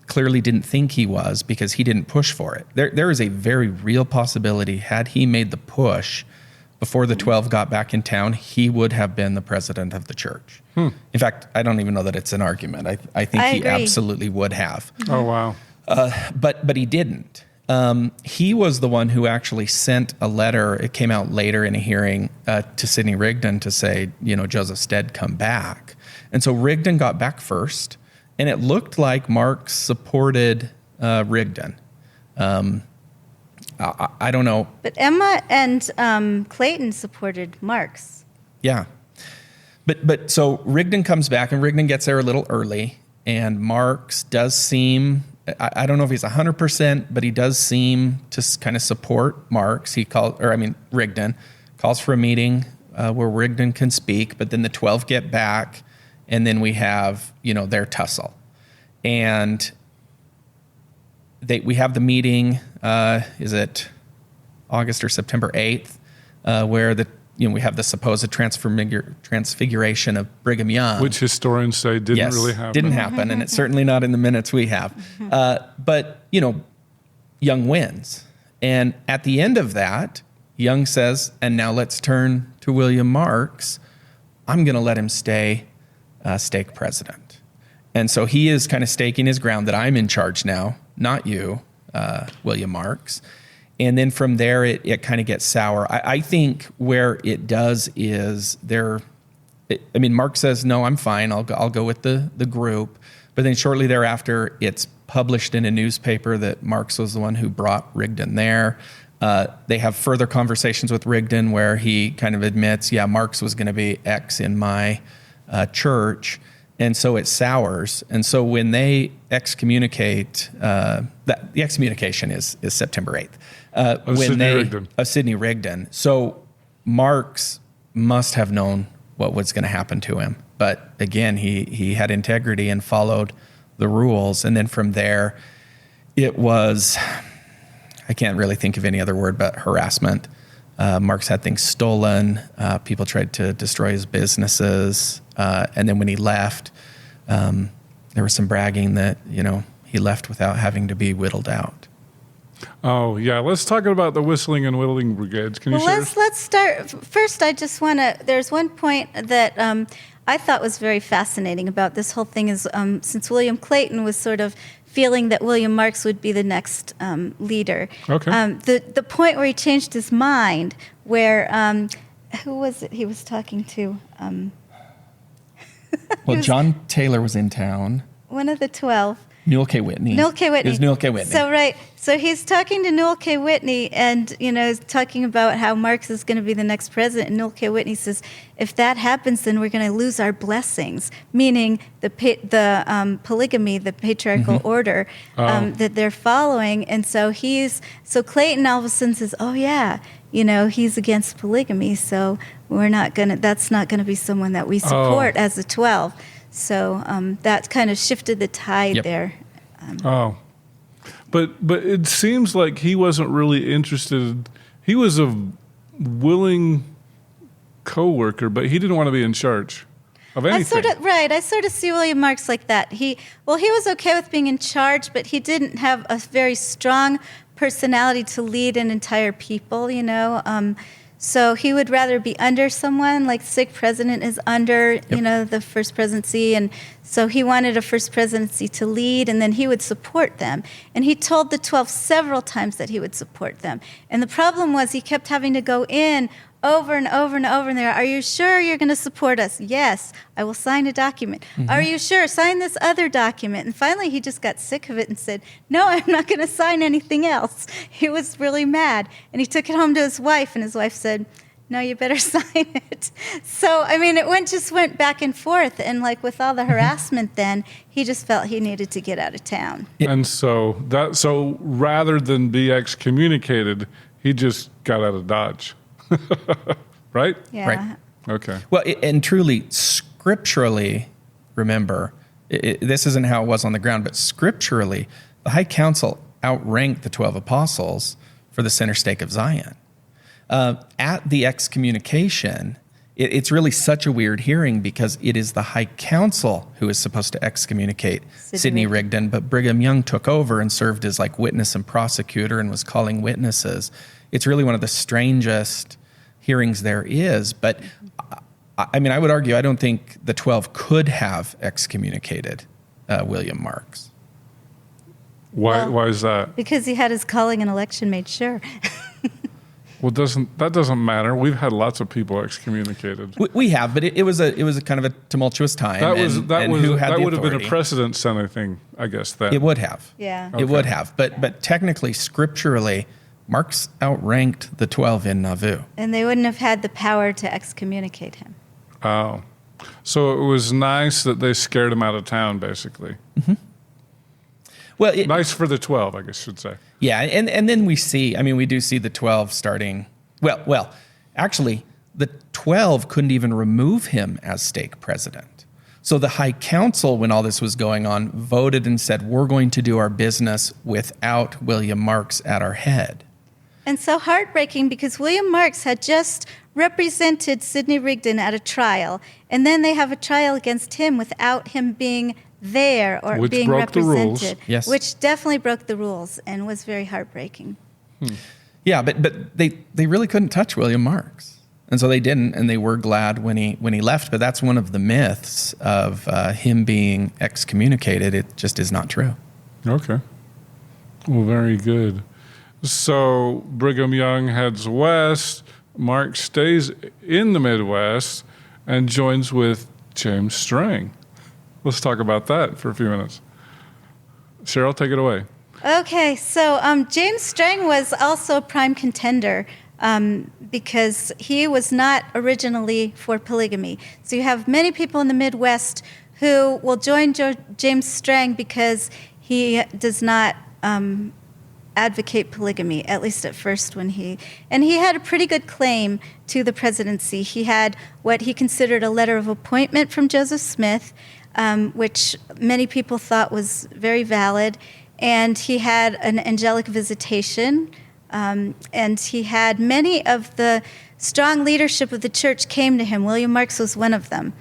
clearly didn't think he was because he didn't push for it. There is a very real possibility had he made the push before the 12 got back in town, he would have been the president of the church. In fact, I don't even know that it's an argument. I think he agree. absolutely would have. Oh, wow. But he didn't. He was the one who actually sent a letter. It came out later in a hearing to Sidney Rigdon to say, Joseph Stead, come back. And so Rigdon got back first, and it looked like Marks supported Rigdon. I don't know. But Emma and Clayton supported Marks. Yeah. But so Rigdon comes back, and Rigdon gets there a little early, and Marks does seem, I don't know if he's 100%, but he does seem to kind of support Marks. Rigdon calls for a meeting where Rigdon can speak, but then the 12 get back, and then we have, their tussle. And we have the meeting, is it August or September 8th, where we have the supposed transfiguration of Brigham Young. Which historians say didn't really happen. Didn't happen, and it's certainly not in the minutes we have. But, Young wins. And at the end of that, Young says, and now let's turn to William Marks. I'm going to let him stay stake president. And so he is kind of staking his ground that I'm in charge now, not you, William Marks. And then from there, it kind of gets sour. I think where it does is Mark says, no, I'm fine. I'll go with the group. But then shortly thereafter, it's published in a newspaper that Marks was the one who brought Rigdon there. They have further conversations with Rigdon where he kind of admits, Marks was going to be X in my church. And so it sours. And so when they excommunicate, the excommunication is September 8th. Of Sidney Rigdon. So Marks must have known what was going to happen to him. But again, he had integrity and followed the rules. And then from there, it was, I can't really think of any other word but harassment. Marks had things stolen. People tried to destroy his businesses. And then when he left, there was some bragging that, he left without having to be whittled out. Oh, yeah. Let's talk about the whistling and whittling brigades. Can you share? Let's start. First, I just want to, there's one point that I thought was very fascinating about this whole thing is since William Clayton was sort of feeling that William Marks would be the next leader. Okay. The point where he changed his mind, where, who was it he was talking to? John Taylor was in town. One of the 12. Newell K. Whitney. Newell K. Whitney. It was Newell K. Whitney. So, right. So he's talking to Newell K. Whitney and, talking about how Marks is going to be the next president. And Newell K. Whitney says, if that happens, then we're going to lose our blessings, meaning the polygamy, the patriarchal order that they're following. And so Clayton all of a sudden says, oh, yeah, he's against polygamy. So that's not going to be someone that we support as a 12. So that kind of shifted the tide there. But it seems like he wasn't really interested. He was a willing co-worker, but he didn't want to be in charge of anything. I sort of see William Marks like that. He was okay with being in charge, but he didn't have a very strong personality to lead an entire people, So he would rather be under someone, like stake president is under, the first presidency. And so he wanted a first presidency to lead, and then he would support them. And he told the 12 several times that he would support them. And the problem was he kept having to go in over and over and over and there. Are you sure you're going to support us? Yes, I will sign a document. Mm-hmm. Are you sure? Sign this other document. And finally he just got sick of it and said, no, I'm not going to sign anything else. He was really mad. And he took it home to his wife, and his wife said, no, you better sign it. So, it just went back and forth. And like with all the harassment then, he just felt he needed to get out of town. And so rather than be excommunicated, he just got out of Dodge. Right? Yeah. Right. Okay. Well, and truly, scripturally, remember, This isn't how it was on the ground, but scripturally, the High Council outranked the 12 apostles for the center stake of Zion. At the excommunication, it's really such a weird hearing because it is the High Council who is supposed to excommunicate Sidney Rigdon, but Brigham Young took over and served as like witness and prosecutor and was calling witnesses. It's really one of the strangest hearings there is. But I mean, I would argue I don't think the 12 could have excommunicated William Marks. Why is that? Because he had his calling and election made sure. Well, that doesn't matter. We've had lots of people excommunicated. We have, but it was a kind of a tumultuous time. That would have been a precedent-setting thing, I guess. That it would have. Yeah, okay. It would have. But technically, scripturally, Marks outranked the 12 in Nauvoo, and they wouldn't have had the power to excommunicate him. Oh, so it was nice that they scared him out of town, basically. Mm-hmm. Well, nice for the 12, I guess I should say. Yeah, and then we do see the 12 starting. Well, actually, the 12 couldn't even remove him as stake president. So the High Council, when all this was going on, voted and said, we're going to do our business without William Marks at our head. And so heartbreaking because William Marks had just represented Sidney Rigdon at a trial, and then they have a trial against him without him being there or which being broke represented, the rules. Yes. Which definitely broke the rules and was very heartbreaking. Yeah, but they really couldn't touch William Marks, and so they didn't, and they were glad when he left. But that's one of the myths of him being excommunicated. It just is not true. Okay. Well, very good. So Brigham Young heads west. Marks stays in the Midwest and joins with James Strang. Let's talk about that for a few minutes. Cheryl, take it away. Okay, so James Strang was also a prime contender because he was not originally for polygamy. So you have many people in the Midwest who will join James Strang because he does not advocate polygamy, at least at first and he had a pretty good claim to the presidency. He had what he considered a letter of appointment from Joseph Smith, which many people thought was very valid. And he had an angelic visitation. And he had many of the strong leadership of the church came to him. William Marks was one of them.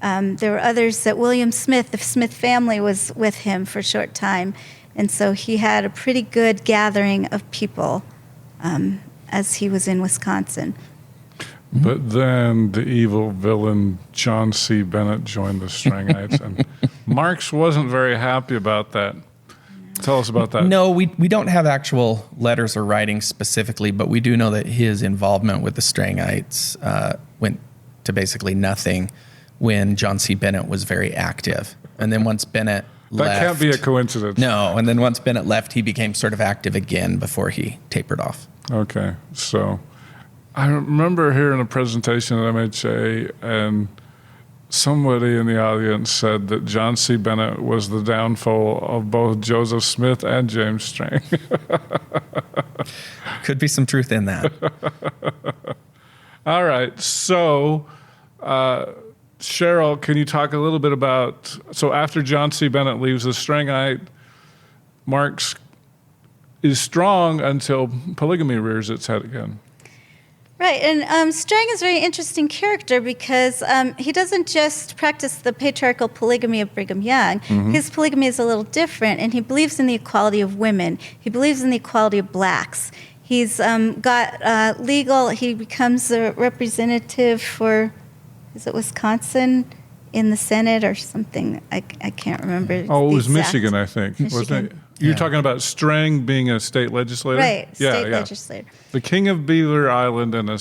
There were others that William Smith, the Smith family, was with him for a short time. And so he had a pretty good gathering of people as he was in Wisconsin. But then the evil villain John C. Bennett joined the Strangites, and Marks wasn't very happy about that. Tell us about that. No, we don't have actual letters or writings specifically, but we do know that his involvement with the Strangites went to basically nothing when John C. Bennett was very active. And then once Bennett left... That can't be a coincidence. No, and then once Bennett left, he became sort of active again before he tapered off. Okay, so I remember hearing a presentation at MHA, and somebody in the audience said that John C. Bennett was the downfall of both Joseph Smith and James Strang. Could be some truth in that. All right, so Cheryl, can you talk a little bit about, so after John C. Bennett leaves the Strangite, Marks is strong until polygamy rears its head again. Right, and Strang is a very interesting character because he doesn't just practice the patriarchal polygamy of Brigham Young. Mm-hmm. His polygamy is a little different, and he believes in the equality of women. He believes in the equality of blacks. He's got legal, he becomes a representative for, is it Wisconsin, in the Senate or something? I can't remember. Oh, it was Michigan, I think. Michigan. Wasn't it? You're talking about Strang being a state legislator? Right, state legislator. The king of Beaver Island and a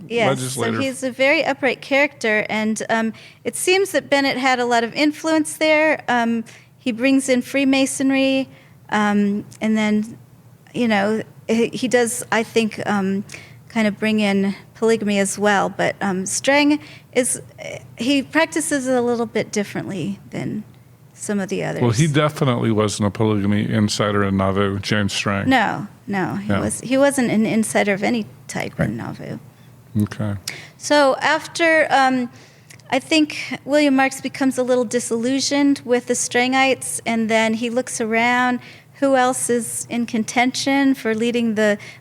yes, legislator. So he's a very upright character, and it seems that Bennett had a lot of influence there. He brings in Freemasonry, and then, he does, I think, kind of bring in polygamy as well. But Strang he practices it a little bit differently than some of the others. Well, he definitely wasn't a polygamy insider in Nauvoo, James Strang. No, he wasn't an insider of any type in Nauvoo. Okay. So after I think William Marks becomes a little disillusioned with the Strangites, and then he looks around. Who else is in contention for leading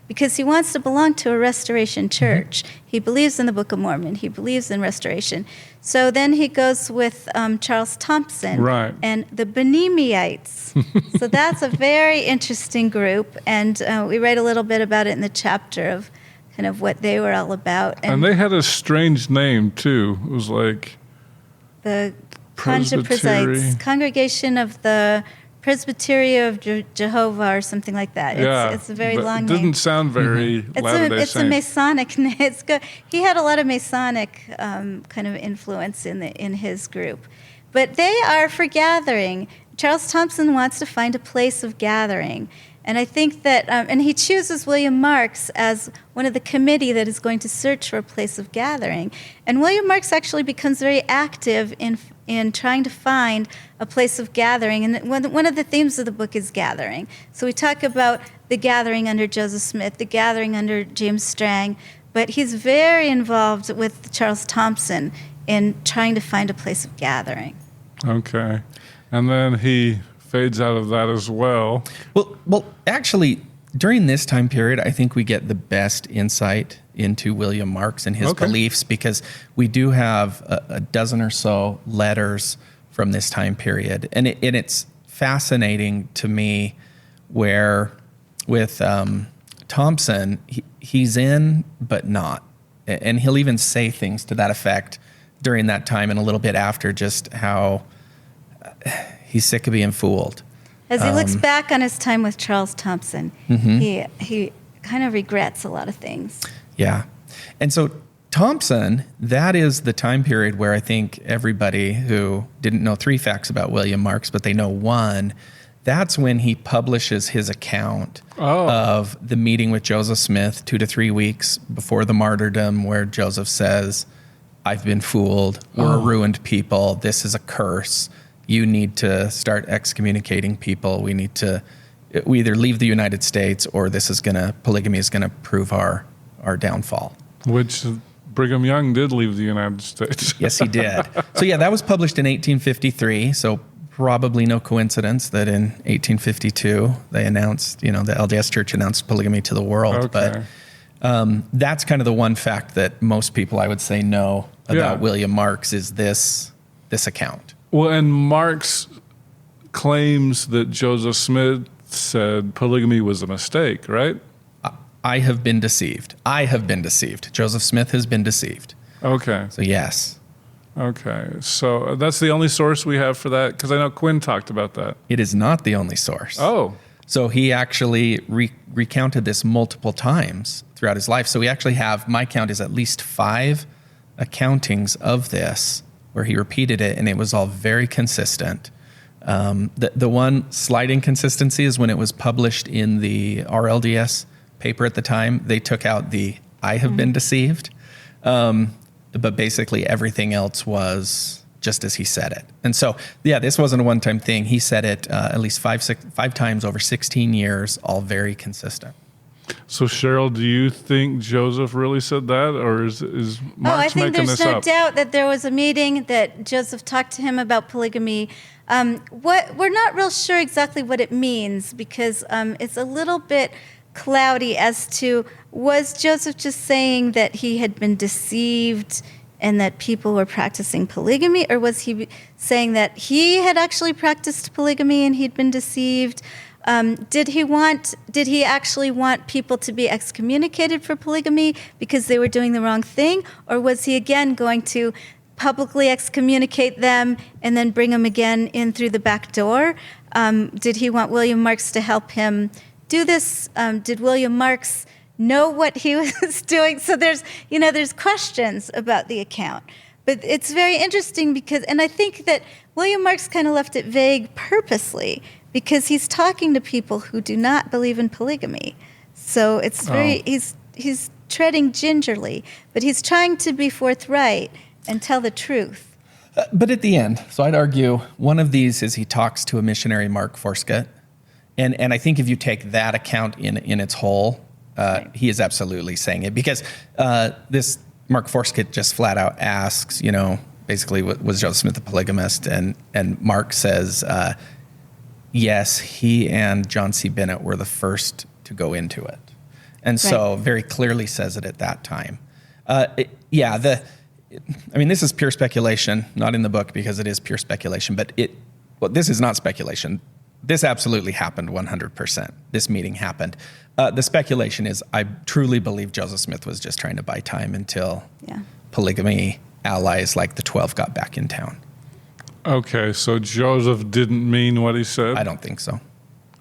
because he wants to belong to a Restoration church. He believes in the Book of Mormon. He believes in Restoration. So then he goes with Charles Thompson and the Baneemy-ites. So that's a very interesting group, and we write a little bit about it in the chapter of kind of what they were all about. And they had a strange name, too. It was like the Presbytery. Congregation of the Presbytery of Jehovah or something like that. It's a very long name. It didn't sound very Latter-day It's a Masonic name. It's good. He had a lot of Masonic kind of influence in his group. But they are for gathering. Charles Thompson wants to find a place of gathering. And I think that, and he chooses William Marks as one of the committee that is going to search for a place of gathering. And William Marks actually becomes very active in trying to find a place of gathering. And one of the themes of the book is gathering. So we talk about the gathering under Joseph Smith, the gathering under James Strang, but he's very involved with Charles Thompson in trying to find a place of gathering. Okay. And then he fades out of that as well. Well, actually, during this time period, I think we get the best insight into William Marks and his beliefs, because we do have a dozen or so letters from this time period. And it's fascinating to me where with Thompson, he's in but not. And he'll even say things to that effect during that time and a little bit after, just how he's sick of being fooled. As he looks back on his time with Charles Thompson, he kind of regrets a lot of things. Yeah. And so Thompson, that is the time period where I think everybody who didn't know 3 facts about William Marks, but they know 1, that's when he publishes his account of the meeting with Joseph Smith 2 to 3 weeks before the martyrdom, where Joseph says, I've been fooled. We're a ruined people. This is a curse. You need to start excommunicating people. We either leave the United States, or polygamy is gonna prove our downfall. Which Brigham Young did leave the United States. Yes, he did. So yeah, that was published in 1853. So probably no coincidence that in 1852 they announced, the LDS Church announced polygamy to the world. Okay. But that's kind of the one fact that most people, I would say, know about William Marks is this account. Well, and Marks claims that Joseph Smith said polygamy was a mistake, right? I have been deceived. Joseph Smith has been deceived. Okay. So yes. Okay. So that's the only source we have for that? Because I know Quinn talked about that. It is not the only source. Oh. So he actually recounted this multiple times throughout his life. So we actually have, my count is at least 5 accountings of this where he repeated it, and it was all very consistent. The one slight inconsistency is when it was published in the RLDS paper at the time, they took out the I have been deceived. But basically everything else was just as he said it. And so, this wasn't a one-time thing. He said it at least five times over 16 years, all very consistent. So, Cheryl, do you think Joseph really said that, or is Marx making this up? I think there's no doubt that there was a meeting that Joseph talked to him about polygamy. We're not real sure exactly what it means, because it's a little bit cloudy as to, was Joseph just saying that he had been deceived and that people were practicing polygamy, or was he saying that he had actually practiced polygamy and he'd been deceived? Did he actually want people to be excommunicated for polygamy because they were doing the wrong thing? Or was he again going to publicly excommunicate them and then bring them again in through the back door? Did he want William Marks to help him do this? Did William Marks know what he was doing? So there's questions about the account. But it's very interesting because, and I think that William Marks kind of left it vague purposely, because he's talking to people who do not believe in polygamy. So it's he's treading gingerly, but he's trying to be forthright and tell the truth. But at the end, so I'd argue one of these is he talks to a missionary, Mark Forscott. And I think if you take that account in its whole, he is absolutely saying it, because this Mark Forscott just flat out asks, basically, was Joseph Smith a polygamist? And Mark says, yes, he and John C. Bennett were the first to go into it. And so very clearly says it at that time. This is pure speculation, not in the book because it is pure speculation, but this is not speculation. This absolutely happened 100%. This meeting happened. The speculation is I truly believe Joseph Smith was just trying to buy time until polygamy allies like the 12 got back in town. Okay, so Joseph didn't mean what he said? I don't think so.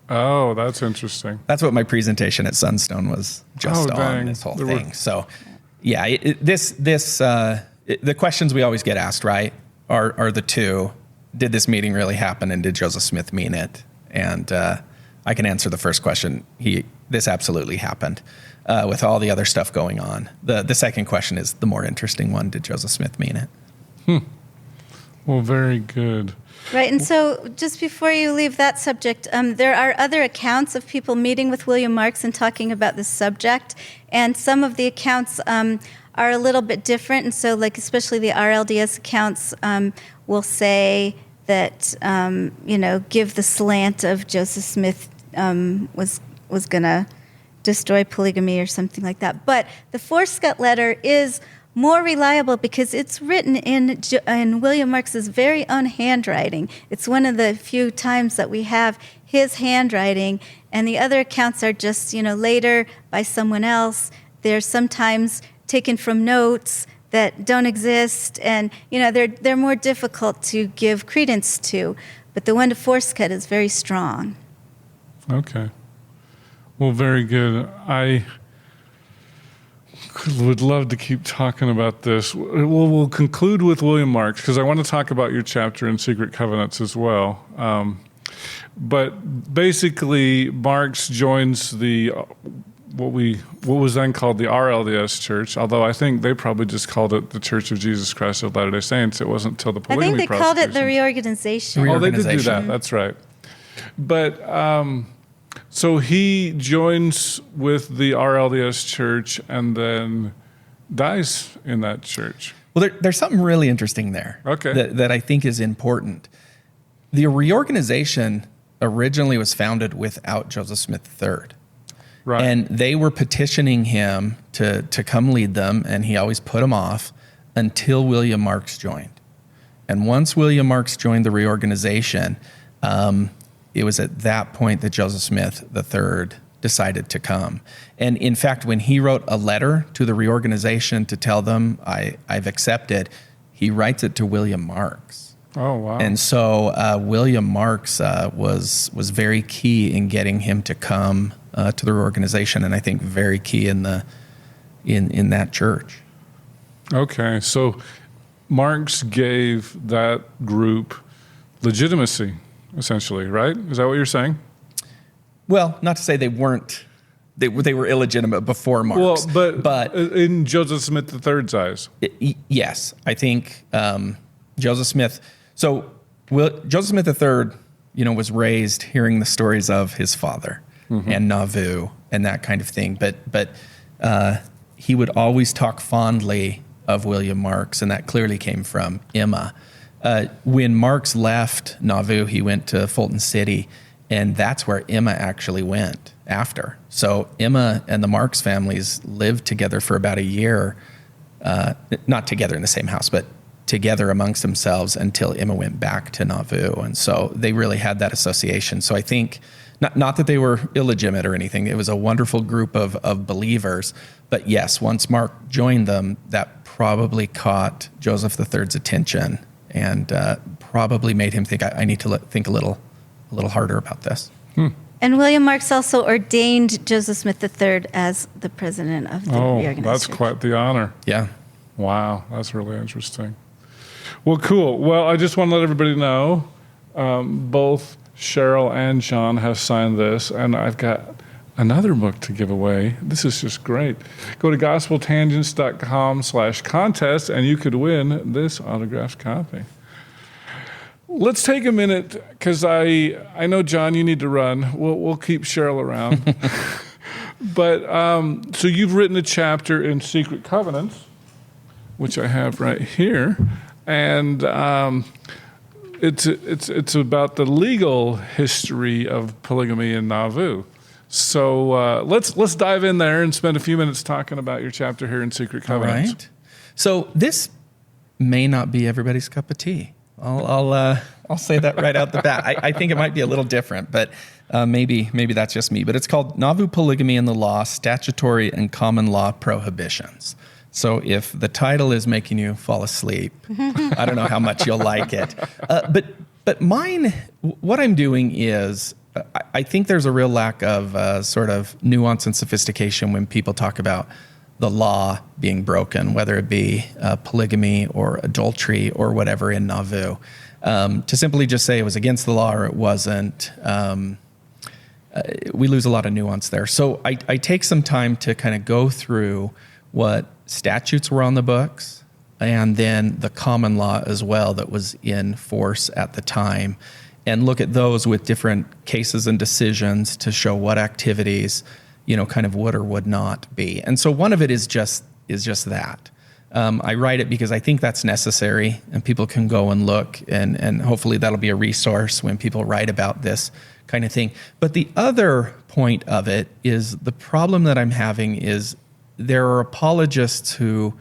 Oh, that's interesting. That's what my presentation at Sunstone was just on, this whole thing. So, the questions we always get asked, right, are the two. Did this meeting really happen, and did Joseph Smith mean it? And I can answer the first question. This absolutely happened with all the other stuff going on. The second question is the more interesting one. Did Joseph Smith mean it? Well, very good. Right, and so just before you leave that subject, there are other accounts of people meeting with William Marks and talking about this subject, and some of the accounts are a little bit different, and so like especially the RLDS accounts will say that, give the slant of Joseph Smith was going to destroy polygamy or something like that. But the Forscott letter is more reliable because it's written in William Marks's very own handwriting. It's one of the few times that we have his handwriting, and the other accounts are just, later by someone else. They're sometimes taken from notes that don't exist, and they're more difficult to give credence to. But the one to Forscott is very strong. Okay. Well, very good. I would love to keep talking about this. We'll conclude with William Marks because I want to talk about your chapter in Secret Covenants as well. But basically, Marks joins the what was then called the RLDS Church, although I think they probably just called it the Church of Jesus Christ of Latter-day Saints. It wasn't until the polygamy I think they called it the reorganization. Oh, they did do that. That's right. But so he joins with the RLDS Church and then dies in that church. Well, there's something really interesting there that I think is important. The reorganization originally was founded without Joseph Smith III. Right. And they were petitioning him to come lead them, and he always put them off until William Marks joined. And once William Marks joined the reorganization, it was at that point that Joseph Smith III decided to come. And in fact, when he wrote a letter to the reorganization to tell them, I've accepted, he writes it to William Marks. Oh, wow. And so William Marks was very key in getting him to come to the reorganization, and I think very key in that church. Okay, so Marks gave that group legitimacy, essentially, right? Is that what you're saying? Well, not to say they weren't. They were illegitimate before Marks. Well, but in Joseph Smith III's eyes. Yes, I think Joseph Smith. So Joseph Smith III, was raised hearing the stories of his father and Nauvoo and that kind of thing. But he would always talk fondly of William Marks, and that clearly came from Emma. When Marks left Nauvoo, he went to Fulton City, and that's where Emma actually went after. So Emma and the Marks families lived together for about a year, not together in the same house, but together amongst themselves until Emma went back to Nauvoo. And so they really had that association. So I think, not that they were illegitimate or anything, it was a wonderful group of believers. But yes, once Mark joined them, that probably caught Joseph III's attention and probably made him think, I need to think a little harder about this. And William Marks also ordained Joseph Smith III as the president of the reorganization. That's quite the honor. Yeah. Wow, that's really interesting. Well, cool. Well, I just want to let everybody know, both Cheryl and John have signed this, and I've got another book to give away. This is just great. Go to gospeltangents.com/contest, and you could win this autographed copy. Let's take a minute, because I know, John, you need to run. We'll keep Cheryl around. But so you've written a chapter in Secret Covenants, which I have right here. and it's about the legal history of polygamy in Nauvoo. So let's dive in there and spend a few minutes talking about your chapter here in Secret Covenants. All right. So this may not be everybody's cup of tea. I'll say that right out the bat. I think it might be a little different, but maybe that's just me. But it's called Nauvoo Polygamy in the Law, Statutory and Common Law Prohibitions. So if the title is making you fall asleep, I don't know how much you'll like it. But mine, what I'm doing is, I think there's a real lack of sort of nuance and sophistication when people talk about the law being broken, whether it be polygamy or adultery or whatever in Nauvoo. To simply just say it was against the law or it wasn't, we lose a lot of nuance there. So I take some time to kind of go through what statutes were on the books and then the common law as well that was in force at the time, and look at those with different cases and decisions to show what activities, kind of would or would not be. And so one of it is just that. I write it because I think that's necessary, and people can go and look, and hopefully that'll be a resource when people write about this kind of thing. But the other point of it is the problem that I'm having is there are apologists who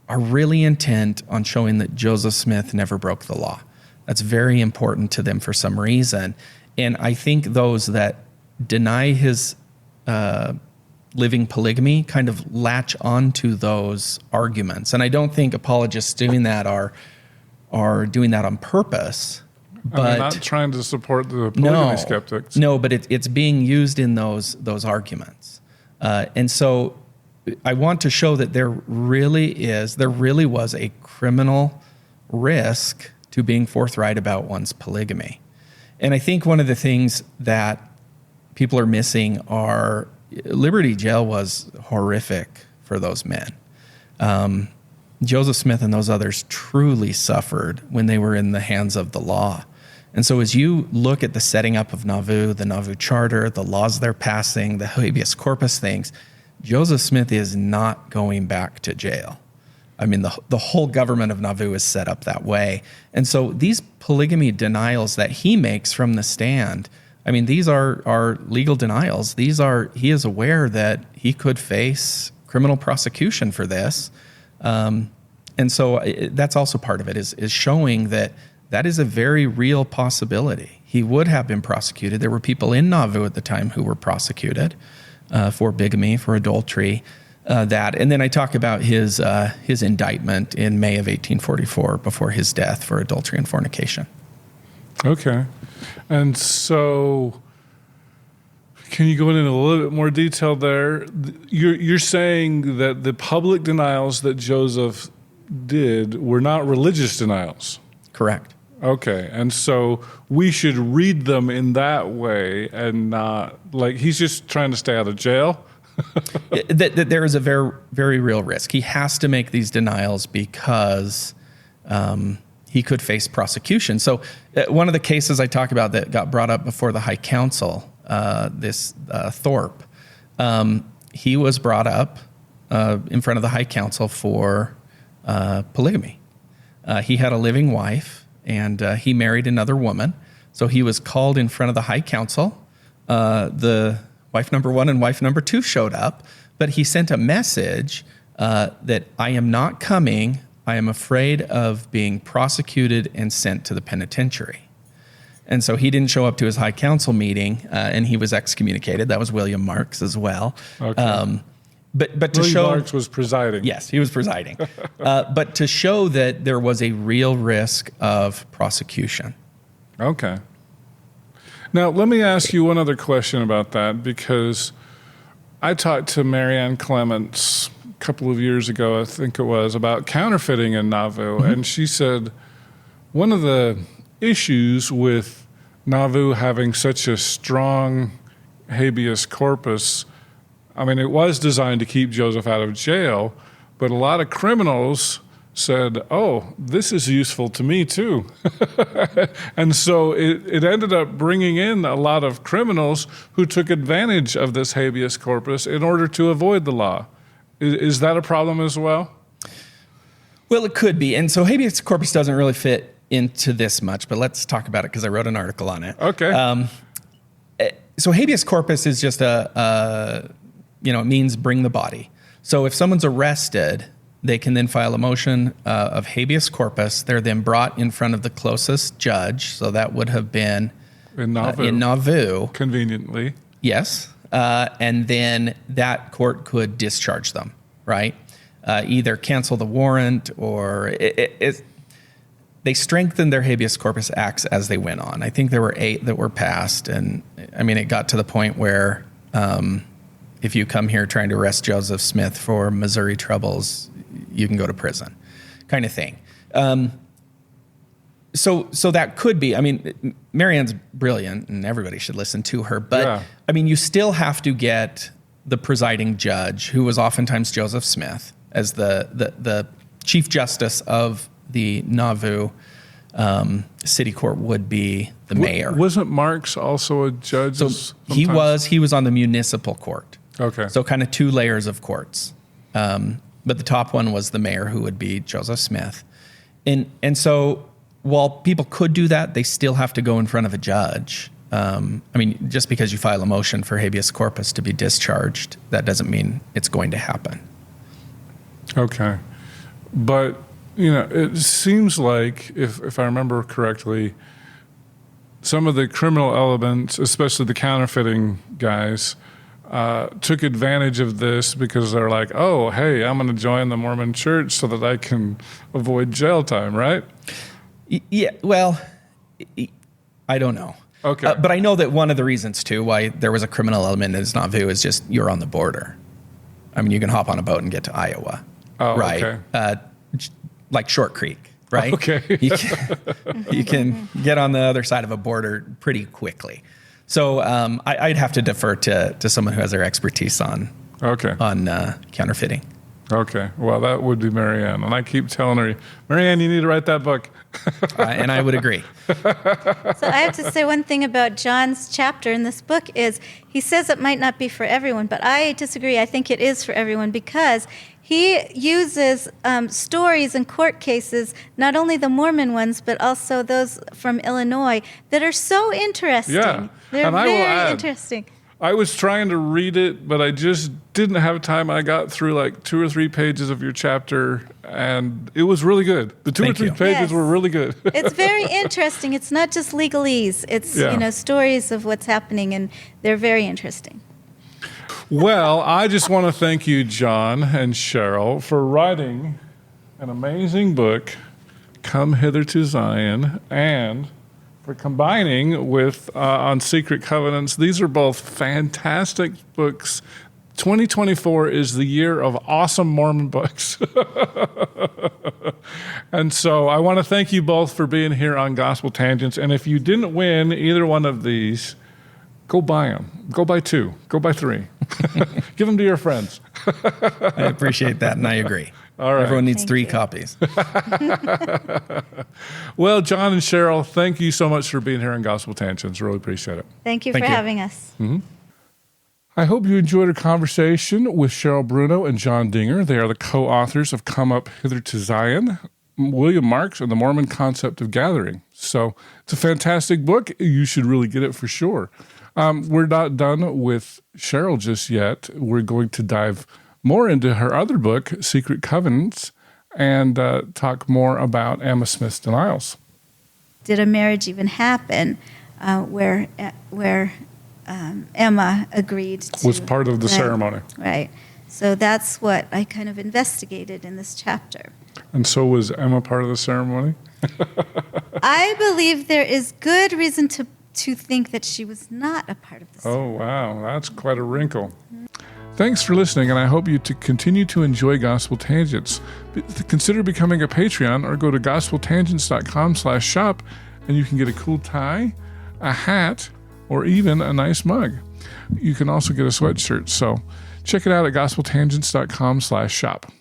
are really intent on showing that Joseph Smith never broke the law. That's very important to them for some reason. And I think those that deny his living polygamy kind of latch onto those arguments. And I don't think apologists doing that are doing that on purpose. But I'm not trying to support the polygamy skeptics. No, but it's being used in those arguments. And so I want to show that there really was a criminal risk to being forthright about one's polygamy. And I think one of the things that people are missing are Liberty Jail was horrific for those men. Joseph Smith and those others truly suffered when they were in the hands of the law. And so as you look at the setting up of Nauvoo, the Nauvoo Charter, the laws they're passing, the habeas corpus things, Joseph Smith is not going back to jail. I mean, the whole government of Nauvoo is set up that way. And so these polygamy denials that he makes from the stand, I mean, these are legal denials. He is aware that he could face criminal prosecution for this. And so that's also part of it, is showing that is a very real possibility. He would have been prosecuted. There were people in Nauvoo at the time who were prosecuted for bigamy, for adultery, and then I talk about his indictment in May of 1844 before his death for adultery and fornication. Okay. And so can you go into a little bit more detail there? You're saying that the public denials that Joseph did were not religious denials. Correct. Okay. And so we should read them in that way and not, like, he's just trying to stay out of jail? that there is a very, very real risk. He has to make these denials because he could face prosecution. So one of the cases I talk about that got brought up before the High Council, Thorpe, he was brought up in front of the High Council for polygamy. He had a living wife, and he married another woman. So he was called in front of the High Council. The wife number one and wife number two showed up, but he sent a message that I am not coming. I am afraid of being prosecuted and sent to the penitentiary. And so he didn't show up to his High Council meeting, and he was excommunicated. That was William Marks as well. Okay. But to William show Marks was presiding. Yes, he was presiding. But to show that there was a real risk of prosecution. Okay. Now, let me ask you one other question about that, because I talked to Marianne Clements a couple of years ago, I think it was, about counterfeiting in Nauvoo, and she said one of the issues with Nauvoo having such a strong habeas corpus, I mean, it was designed to keep Joseph out of jail, but a lot of criminals said, oh, this is useful to me too. And so it ended up bringing in a lot of criminals who took advantage of this habeas corpus in order to avoid the law. Is that a problem as well? Well, it could be. And so habeas corpus doesn't really fit into this much, but let's talk about it because I wrote an article on it. Okay. So habeas corpus is just it means bring the body. So if someone's arrested, they can then file a motion of habeas corpus. They're then brought in front of the closest judge. So that would have been in Nauvoo. In Nauvoo. Conveniently. Yes. And then that court could discharge them, right? Either cancel the warrant or they strengthened their habeas corpus acts as they went on. I think there were 8 that were passed. And I mean, it got to the point where if you come here trying to arrest Joseph Smith for Missouri troubles, you can go to prison kind of thing. So that could be, I mean, Marianne's brilliant and everybody should listen to her, but Yeah. I mean, you still have to get the presiding judge, who was oftentimes Joseph Smith, as the chief justice of the Nauvoo city court would be the mayor. Wasn't Marks also a judge? So he was on the municipal court. Okay. So kind of 2 layers of courts. But the top one was the mayor, who would be Joseph Smith. And so while people could do that, they still have to go in front of a judge. I mean, just because you file a motion for habeas corpus to be discharged, that doesn't mean it's going to happen. Okay. But, it seems like, if I remember correctly, some of the criminal elements, especially the counterfeiting guys, took advantage of this because they're like, oh, hey, I'm going to join the Mormon Church so that I can avoid jail time, right? Yeah, well, I don't know. Okay. But I know that one of the reasons, too, why there was a criminal element in Nauvoo is just you're on the border. I mean, you can hop on a boat and get to Iowa. Oh, right? okay. Like Short Creek, right? Okay. You can get on the other side of a border pretty quickly. So I'd have to defer to someone who has their expertise on counterfeiting. Okay. Well, that would be Marianne. And I keep telling her, Marianne, you need to write that book. And I would agree. So I have to say one thing about John's chapter in this book is he says it might not be for everyone, but I disagree. I think it is for everyone because he uses stories and court cases, not only the Mormon ones, but also those from Illinois, that are so interesting. Yeah. They're And I will very add, interesting. I was trying to read it, but I just didn't have time. I got through like 2 or 3 pages of your chapter, and it was really good. The 2 or 3 pages Yes. were really good. It's very interesting. It's not just legalese. It's stories of what's happening, and they're very interesting. Well, I just want to thank you, John and Cheryl, for writing an amazing book, Come Hither to Zion, and for combining with on Secret Covenants. These are both fantastic books. 2024 is the year of awesome Mormon books. And so I want to thank you both for being here on Gospel Tangents. And if you didn't win either one of these, go buy them. Go buy 2. Go buy 3. Give them to your friends. I appreciate that, and I agree. All right. Everyone needs Thank 3 you. copies. Well, John and Cheryl, thank you so much for being here on Gospel Tangents. Really appreciate it. Thank you Thank for you. having us. I hope you enjoyed our conversation with Cheryl Bruno and John Dinger. They are the co-authors of Come Up Hither to Zion, William Marks, and the Mormon Concept of Gathering. So it's a fantastic book. You should really get it for sure. We're not done with Cheryl just yet. We're going to dive more into her other book, Secret Covenants, and talk more about Emma Smith's denials. Did a marriage even happen where Emma agreed to... Was part of the ceremony. Right. So that's what I kind of investigated in this chapter. And so was Emma part of the ceremony? I believe there is good reason to think that she was not a part of the ceremony. Oh, wow. That's quite a wrinkle. Thanks for listening, and I hope you to continue to enjoy Gospel Tangents. Consider becoming a Patreon or go to gospeltangents.com/shop, and you can get a cool tie, a hat, or even a nice mug. You can also get a sweatshirt. So check it out at gospeltangents.com/shop.